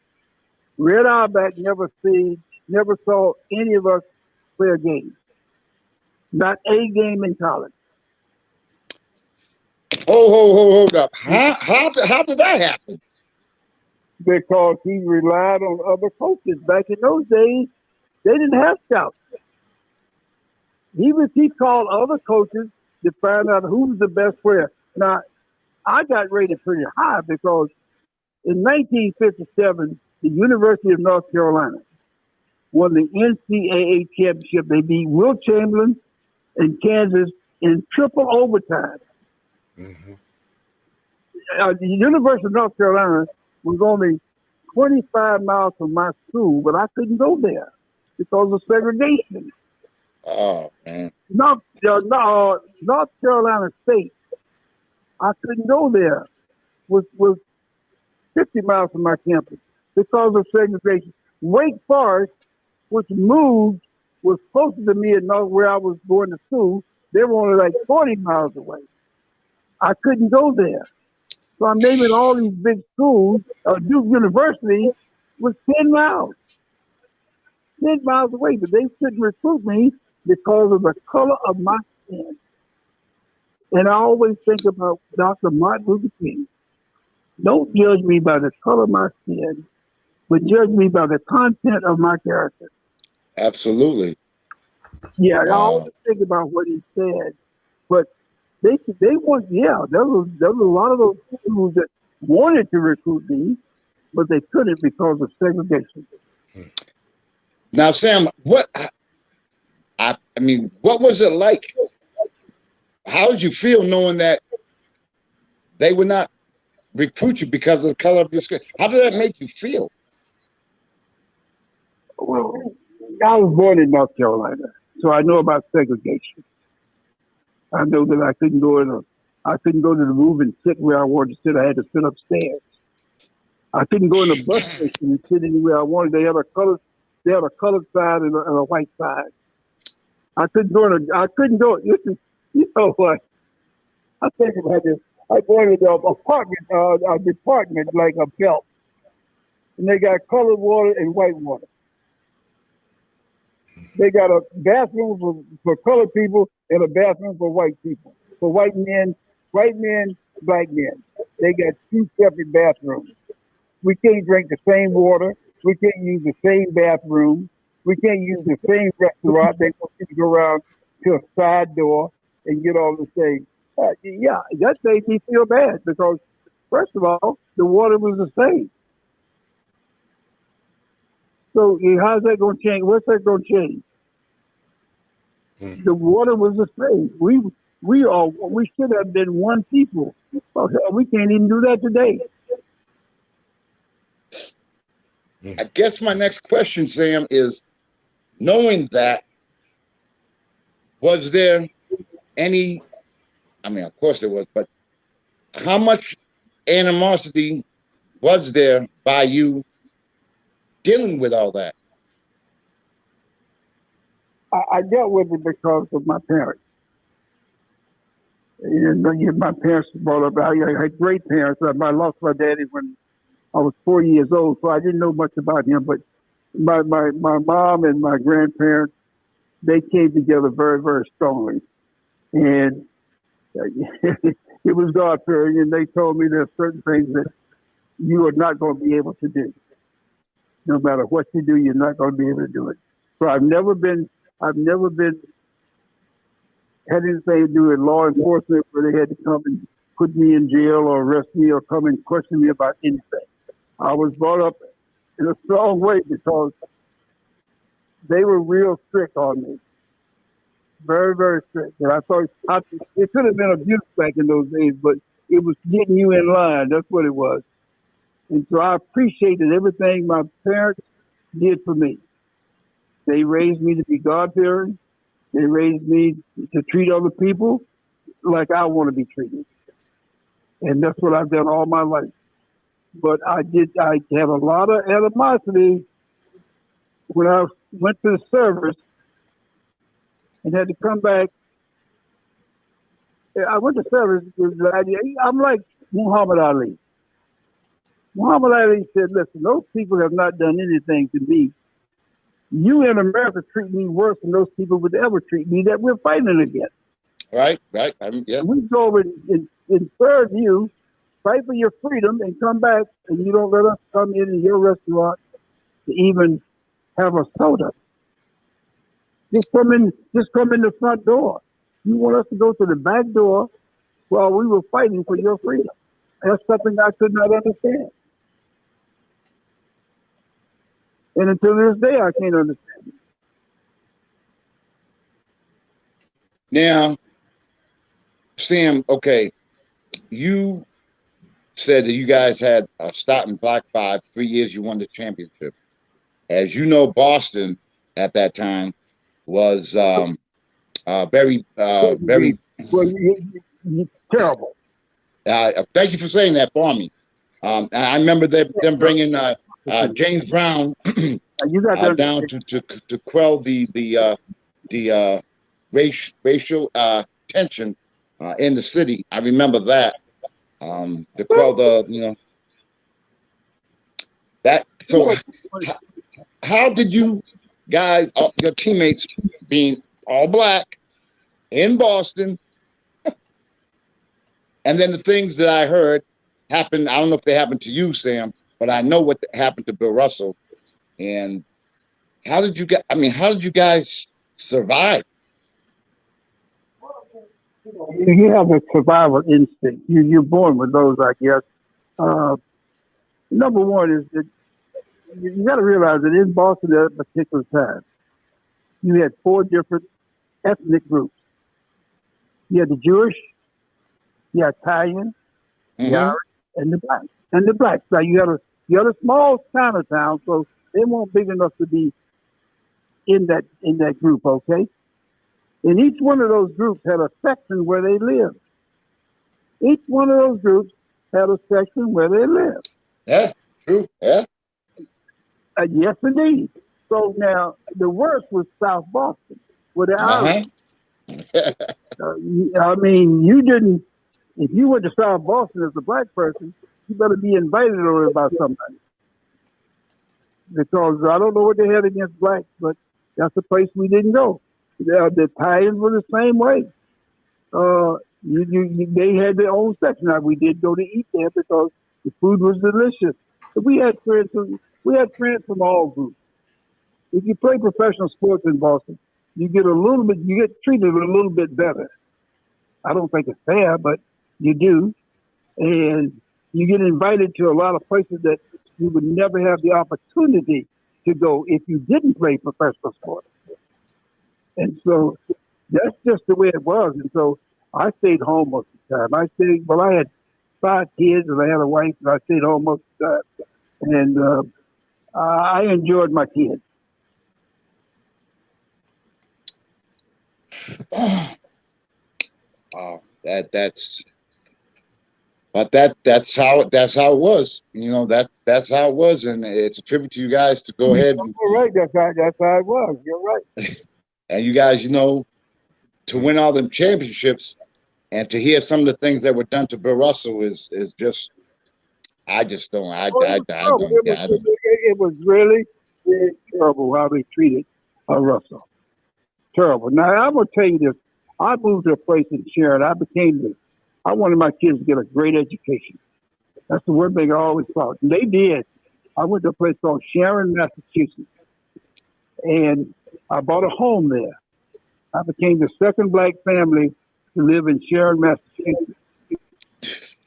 Red Auerbach never saw any of us play a game. Not a game in college. Hold up. How did that happen? Because he relied on other coaches. Back in those days, they didn't have scouts. He called other coaches to find out who's the best player. Now, I got rated pretty high because in 1957, the University of North Carolina won the NCAA championship. They beat Will Chamberlain and Kansas in triple overtime. Mm-hmm. The University of North Carolina was only 25 miles from my school, but I couldn't go there because of segregation. Oh, man. North Carolina State, I couldn't go there, was 50 miles from my campus because of segregation. Wake Forest, which was closer to me and where I was going to school, they were only like 40 miles away. I couldn't go there. So I'm naming all these big schools. Duke University was 10 miles. 10 miles away, but they couldn't recruit me because of the color of my skin. And I always think about Dr. Martin Luther King. Don't judge me by the color of my skin, but judge me by the content of my character. Absolutely. Yeah, I always think about what he said, but there was a lot of those schools that wanted to recruit me, but they couldn't because of segregation. Now, Sam, what was it like? How did you feel knowing that they would not recruit you because of the color of your skin? How did that make you feel? Well, I was born in North Carolina, so I know about segregation. I know that I couldn't go to the room and sit where I wanted to sit. I had to sit upstairs. I couldn't go in the bus station and sit anywhere I wanted. They had a colored side and a white side. I couldn't go. You know what? I think about this. I go into the a department like a belt, and they got colored water and white water. They got a bathroom for colored people and a bathroom for white people. For white men, black men. They got two separate bathrooms. We can't drink the same water. We can't use the same bathroom. We can't use the same restaurant. They want you to go around to a side door and get all the same. Yeah, that made me feel bad because, first of all, the water was the same. So how's that going to change? What's that going to change? The water was the same. We should have been one people. Oh, hell, we can't even do that today. I guess my next question, Sam, is knowing that, was there any, I mean, of course there was, but how much animosity was there by you dealing with all that? I dealt with it because of my parents. And my parents brought up, I had great parents. I lost my daddy when I was 4 years old, so I didn't know much about him. But my mom and my grandparents, they came together very, very strongly. And it was God-fearing, and they told me there's certain things that you are not going to be able to do. No matter what you do, you're not going to be able to do it. So I've never had anything to do with law enforcement where they had to come and put me in jail or arrest me or come and question me about anything. I was brought up in a strong way because they were real strict on me. Very, very strict. And I thought it could have been abuse back in those days, but it was getting you in line. That's what it was. And so I appreciated everything my parents did for me. They raised me to be God-fearing. They raised me to treat other people like I want to be treated. And that's what I've done all my life. But I had a lot of animosity when I went to the service and had to come back. I went to service. I'm like Muhammad Ali. Muhammad Ali said, listen, those people have not done anything to me. You in America treat me worse than those people would ever treat me that we're fighting against. Right. Yeah. We go and serve you, fight for your freedom, and come back, and you don't let us come in your restaurant to even have a soda. Just come in the front door. You want us to go to the back door while we were fighting for your freedom. That's something I could not understand. And until this day, I can't understand it. Now, Sam, okay, you said that you guys had a start in Black 5, 3 years you won the championship. As you know, Boston at that time was very Well, terrible. Thank you for saying that for me. I remember them bringing James Brown You got down to quell the racial tension in the city. I remember that to quell that. So, how did you guys, your teammates, being all black in Boston, and then the things that I heard happened? I don't know if they happened to you, Sam, but I know what happened to Bill Russell. And how did you guys survive? You have a survival instinct. You're born with those, I guess. Number one is that you got to realize that in Boston at a particular time, you had 4 different ethnic groups. You had the Jewish, you had Italian, the Irish, and the blacks. Now you had a small Chinatown, so they weren't big enough to be in that group, okay? And each one of those groups had a section where they lived. Each one of those groups had a section where they lived. Yeah, true. Yeah. Yes, indeed. So now the worst was South Boston, where the Irish. I mean, you didn't. If you went to South Boston as a black person, you better be invited over by somebody. Because I don't know what they had against blacks, but That's a place we didn't go. The Italians were the same way. They had their own section. Now, we did go to eat there because the food was delicious. But we had friends from all groups. If you play professional sports in Boston, you get treated a little bit better. I don't think it's fair, but you do. And you get invited to a lot of places that you would never have the opportunity to go if you didn't play professional sports. And so that's just the way it was. And so I stayed home most of the time. I had 5 kids and I had a wife, and I stayed home most of the time. And I enjoyed my kids. Wow, that's how it was. You know, that's how it was, and it's a tribute to you guys to go ahead and You're right. That's how it was. You're right. and you guys, you know, to win all them championships and to hear some of the things that were done to Bill Russell is just I just don't It was really, really terrible how they treated Russell. Terrible. Now I'm gonna tell you this. I moved to a place in Sharon. I wanted my kids to get a great education. That's the one thing I always thought. And they did. I went to a place called Sharon, Massachusetts. And I bought a home there. I became the second black family to live in Sharon, Massachusetts.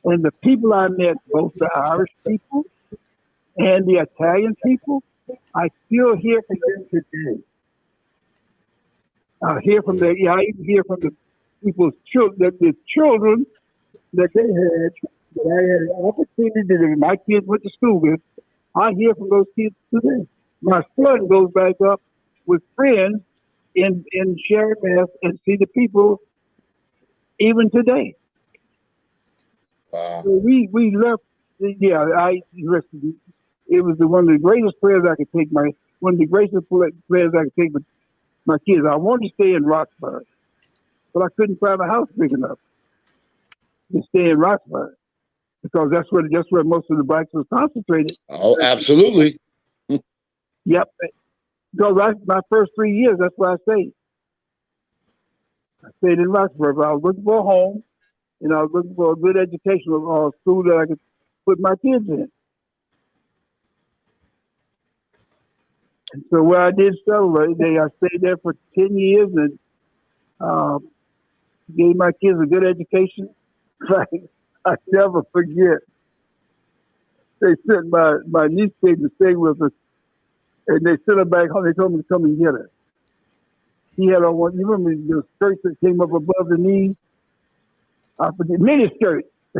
And the people I met, both the Irish people and the Italian people, I still hear from them today. I even hear from the people's children, the children that they had, that I had an opportunity that my kids went to school with. I hear from those kids today. My son goes back up with friends in Sharon, Mass, and see the people even today. Wow. So we left. Listen. It was one of the greatest prayers I could take. One of the greatest prayers I could take with my kids. I wanted to stay in Roxbury, but I couldn't find a house big enough to stay in Roxbury because that's where most of the blacks was concentrated. Oh, absolutely. Yep. Because my first 3 years, that's where I stayed. I stayed in Roxbury. But I was looking for a home, and I was looking for a good educational school that I could put my kids in. And so where I did settle, I stayed there for 10 years and gave my kids a good education. I never forget. They sent my niece came to stay with us, and they sent her back home. They told me to come and get her. He had on one. You remember the skirts that came up above the knees? I forget, mini skirt. He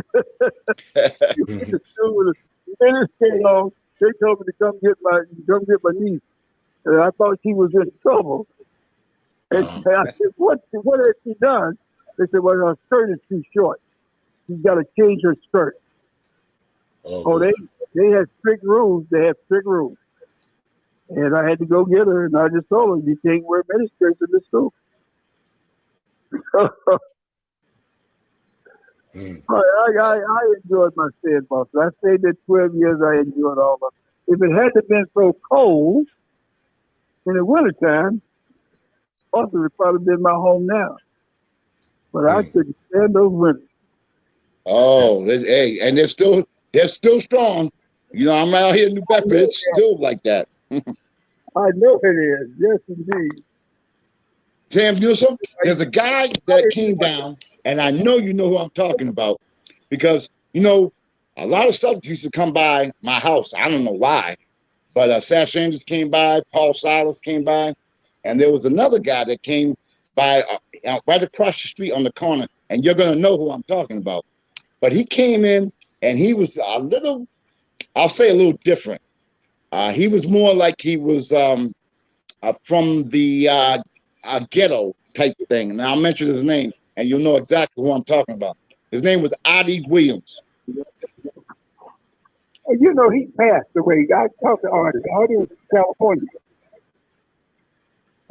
went to school with a mini skirt on. They told me to come get my niece. And I thought she was in trouble. And I said, what has she done? They said, well, her skirt is too short. She's got to change her skirt. They had strict rules. And I had to go get her, and I just told her, you can't wear miniskirts in the school. I enjoyed my stay in Boston. I stayed there 12 years. I enjoyed all of it. If it hadn't been so cold in the wintertime, Boston would probably been my home now. But I couldn't stand those winters. Oh, hey, and they're still strong. You know, I'm out here in New Bedford. It's still like that. I know it is. Yes, indeed. Sam, you know something? There's a guy that came down, and I know you know who I'm talking about, because you know a lot of stuff used to come by my house. I don't know why, but Sash Andrews came by, Paul Silas came by, and there was another guy that came by right across the street on the corner, and you're gonna know who I'm talking about. But he came in, and he was a little, I'll say a little different. He was more like he was from the ghetto type thing. And I'll mention his name, and you'll know exactly who I'm talking about. His name was Adi Williams. You know, he passed away. I talked to Artie. Artie was in California.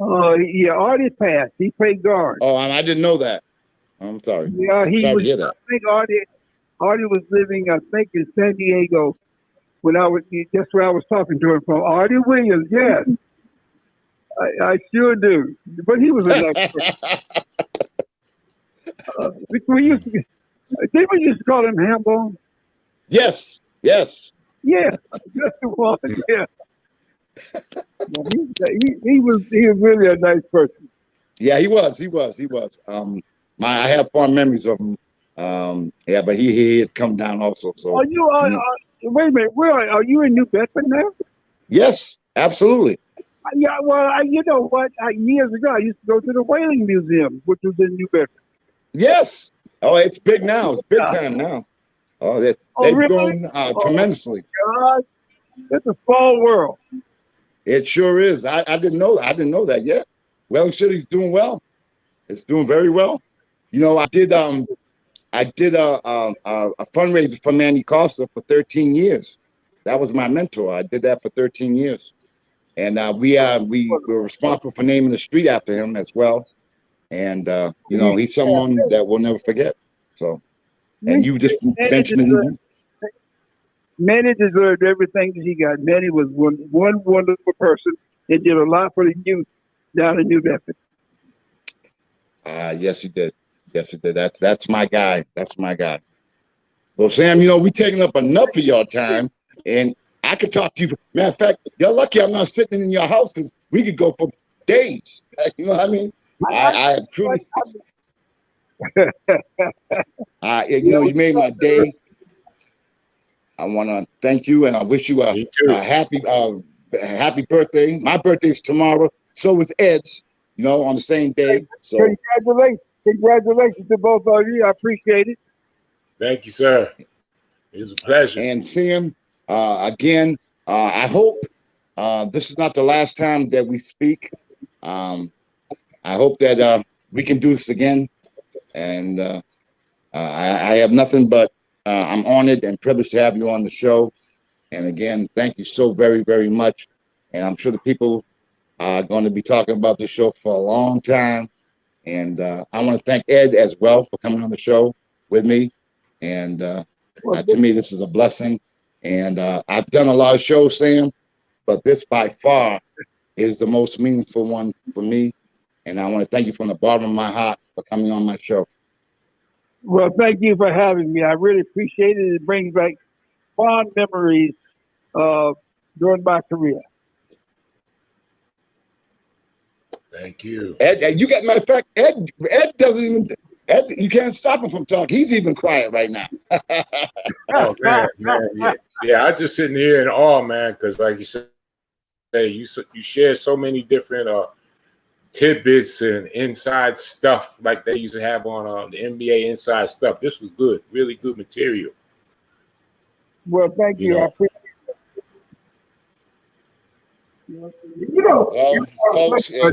Yeah, Artie passed. He played guard. Oh, I didn't know that. I'm sorry. Yeah, he sorry was. to hear that. I think Artie was living, I think, in San Diego when that's where I was talking to him from. Artie Williams, yes. I sure do. But he was a nice person. We used to, did we used to call him Hambone? Yes, yes. Yeah, that's the one. Yeah. No, he was really a nice person. Yeah, he was. He was. He was. I have fond memories of him. Yeah, but he had come down also. So Are you? Wait a minute. Where are you in New Bedford now? yes, absolutely. Yeah. Well, you know what? Years ago, I used to go to the Whaling Museum, which was in New Bedford. Yes. Oh, it's big now. It's big Yeah. time now. Oh, Oh, they've really? grown Oh, tremendously. God, it's a small world. It sure is. I didn't know. I didn't know that yet. Whaling City's doing well. It's doing very well. You know, I did a fundraiser for Manny Costa for 13 years. That was my mentor. I did that for 13 years, and we were responsible for naming the street after him as well. And you know, he's someone that we'll never forget. So, and you just Manny mentioned deserved, it. Manny deserved everything that he got. Manny was one wonderful person and did a lot for the youth down in New Bedford. Yes, he did. Yes, he did. That's my guy. That's my guy. Well, Sam, you know, we taking up enough of your time, and I could talk to you. Matter of fact, you're lucky I'm not sitting in your house because we could go for days. You know what I mean? I truly, you know, you made my day. I want to thank you, and I wish you a happy birthday. My birthday's tomorrow. So is Ed's. You know, on the same day. So Congratulations to both of you. I appreciate it. Thank you, sir. It was a pleasure. And Sam, again, I hope this is not the last time that we speak. I hope that we can do this again. And I have nothing but I'm honored and privileged to have you on the show. And again, thank you so very, very much. And I'm sure the people are going to be talking about this show for a long time. And I want to thank Ed as well for coming on the show with me. And to me, this is a blessing. And I've done a lot of shows, Sam, but this by far is the most meaningful one for me. And I want to thank you from the bottom of my heart for coming on my show. Well, thank you for having me. I really appreciate it. It brings back fond memories during my career. Thank you. Ed, you got, matter of fact, Ed doesn't even, Ed, you can't stop him from talking. He's even quiet right now. Oh man, yeah. I just sitting here in awe, man, because like you said, you share so many different tidbits and inside stuff like they used to have on the NBA inside stuff. This was good, really good material. Well, thank you. know. I appreciate it. You know, folks, you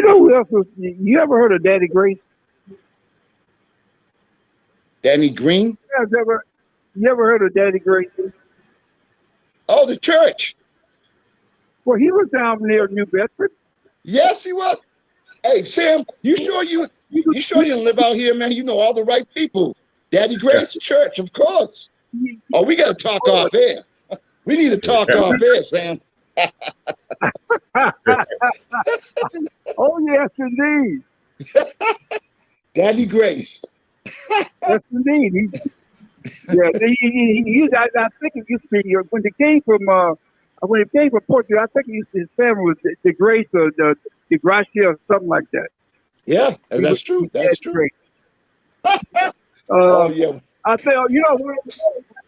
know who else was? You ever heard of Daddy Grace? Danny Green? You ever heard of Daddy Grace? Oh, the church. Well, he was down near New Bedford. Yes, he was. Hey, Sam, you sure you didn't live out here, man? You know all the right people. Daddy Grace Church, of course. Oh, we got to talk off air. We need to talk off air, Sam. Oh, yes, indeed. Daddy Grace. Yes, indeed. I think it used to be when they came from Portugal. I think his family was the Grace or the Gracia or something like that. Yeah, that's true. That's true. Oh yeah. I think where I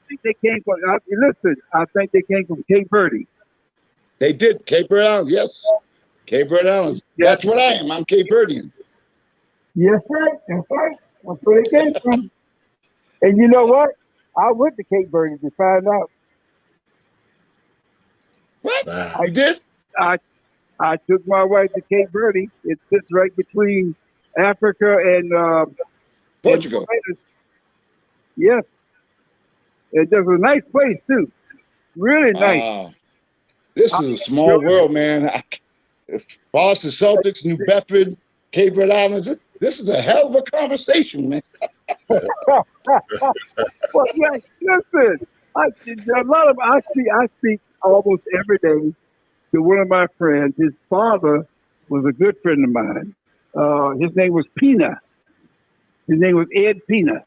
think they came from. Listen, I think they came from Cape Verde. They did. Cape Verde Islands, yes. Cape Verde Islands. Yes. That's what I am. I'm Cape Verdean. Yes, right. That's right. That's where they came from. And you know what? I went to Cape Verde to find out. What? Wow. I did? I took my wife to Cape Verde. It sits right between Africa and Portugal. Yes. It's a nice place too. Really nice. This is a small world, man. Boston Celtics, New Bedford, Cape Verde Islands. This is a hell of a conversation, man. Well, yeah, listen. I speak almost every day to one of my friends. His father was a good friend of mine. His name was Pina. His name was Ed Pina.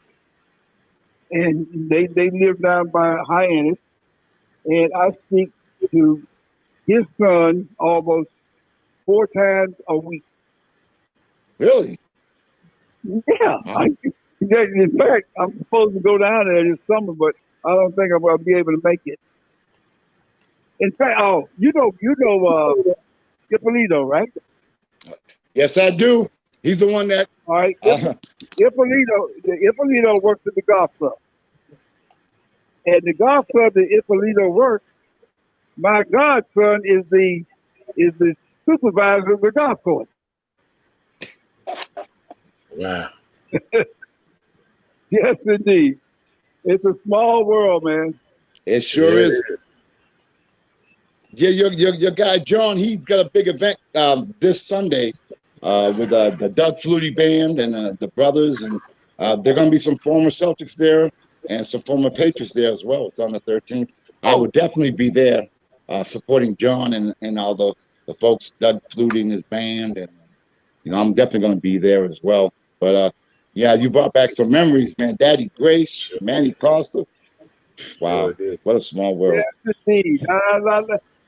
And they lived down by Hyannis. And I speak to his son almost 4 times a week. Really? Yeah. Wow. In fact, I'm supposed to go down there this summer, but I don't think I'm going to be able to make it. In fact, Ippolito, right? Yes, I do. He's the one that. All right. Ippolito works at the golf club. And the golf club that Ippolito works, my godson is the supervisor of the golf course. Wow. Yes, indeed. It's a small world, man. It sure is. Yeah, your guy John, he's got a big event this Sunday with the Doug Flutie Band and the brothers, and there are going to be some former Celtics there and some former Patriots there as well. It's on the 13th. I would definitely be there supporting John and all the folks, Doug Flutie and his band, and I'm definitely going to be there as well. But yeah, you brought back some memories, man. Daddy Grace, Manny Costa. Wow, what a small world. Yes, indeed.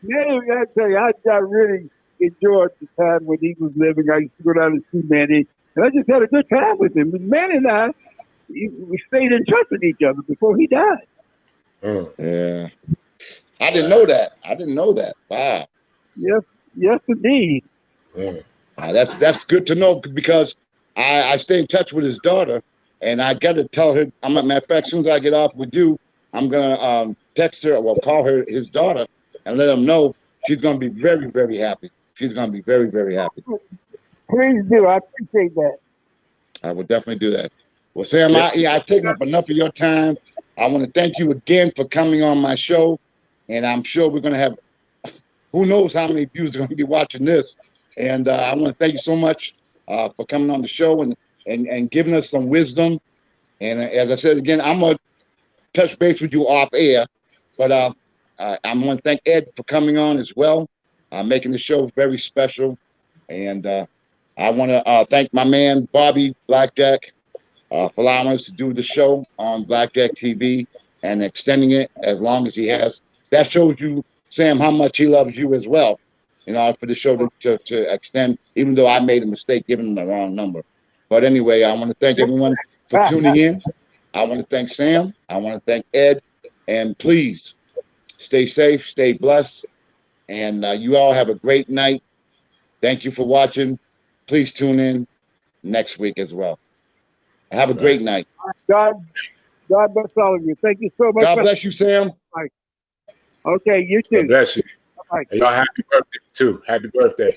Manny, I tell you, I really enjoyed the time when he was living. I used to go down and see Manny, and I just had a good time with him. Manny and I, we stayed in touch with each other before he died. Yeah, I didn't know that. Wow. Yes, indeed. That's good to know because I stay in touch with his daughter, and I got to tell her. Matter of fact, as soon as I get off with you, I'm gonna text her or call her his daughter and let them know she's gonna be very, very happy. She's gonna be very, very happy. Please do. I appreciate that. I will definitely do that. Well, Sam, I've taken up enough of your time. I want to thank you again for coming on my show, and I'm sure we're gonna have who knows how many viewers are gonna be watching this. And I want to thank you so much for coming on the show and giving us some wisdom. And as I said again, I'm gonna touch base with you off air, but I'm going to thank Ed for coming on as well, making the show very special. And I want to thank my man Bobby Blackjack for allowing us to do the show on Blackjack TV and extending it as long as he has. That shows you, Sam, how much he loves you as well. For the show to extend, even though I made a mistake giving him the wrong number. But anyway, I want to thank everyone for tuning in. I want to thank Sam. I want to thank Ed. And please stay safe, stay blessed. And you all have a great night. Thank you for watching. Please tune in next week as well. Have a great night. God bless all of you. Thank you so much. God bless you, Sam. Okay, you too. God bless you. Bye. Y'all happy birthday too. Happy birthday.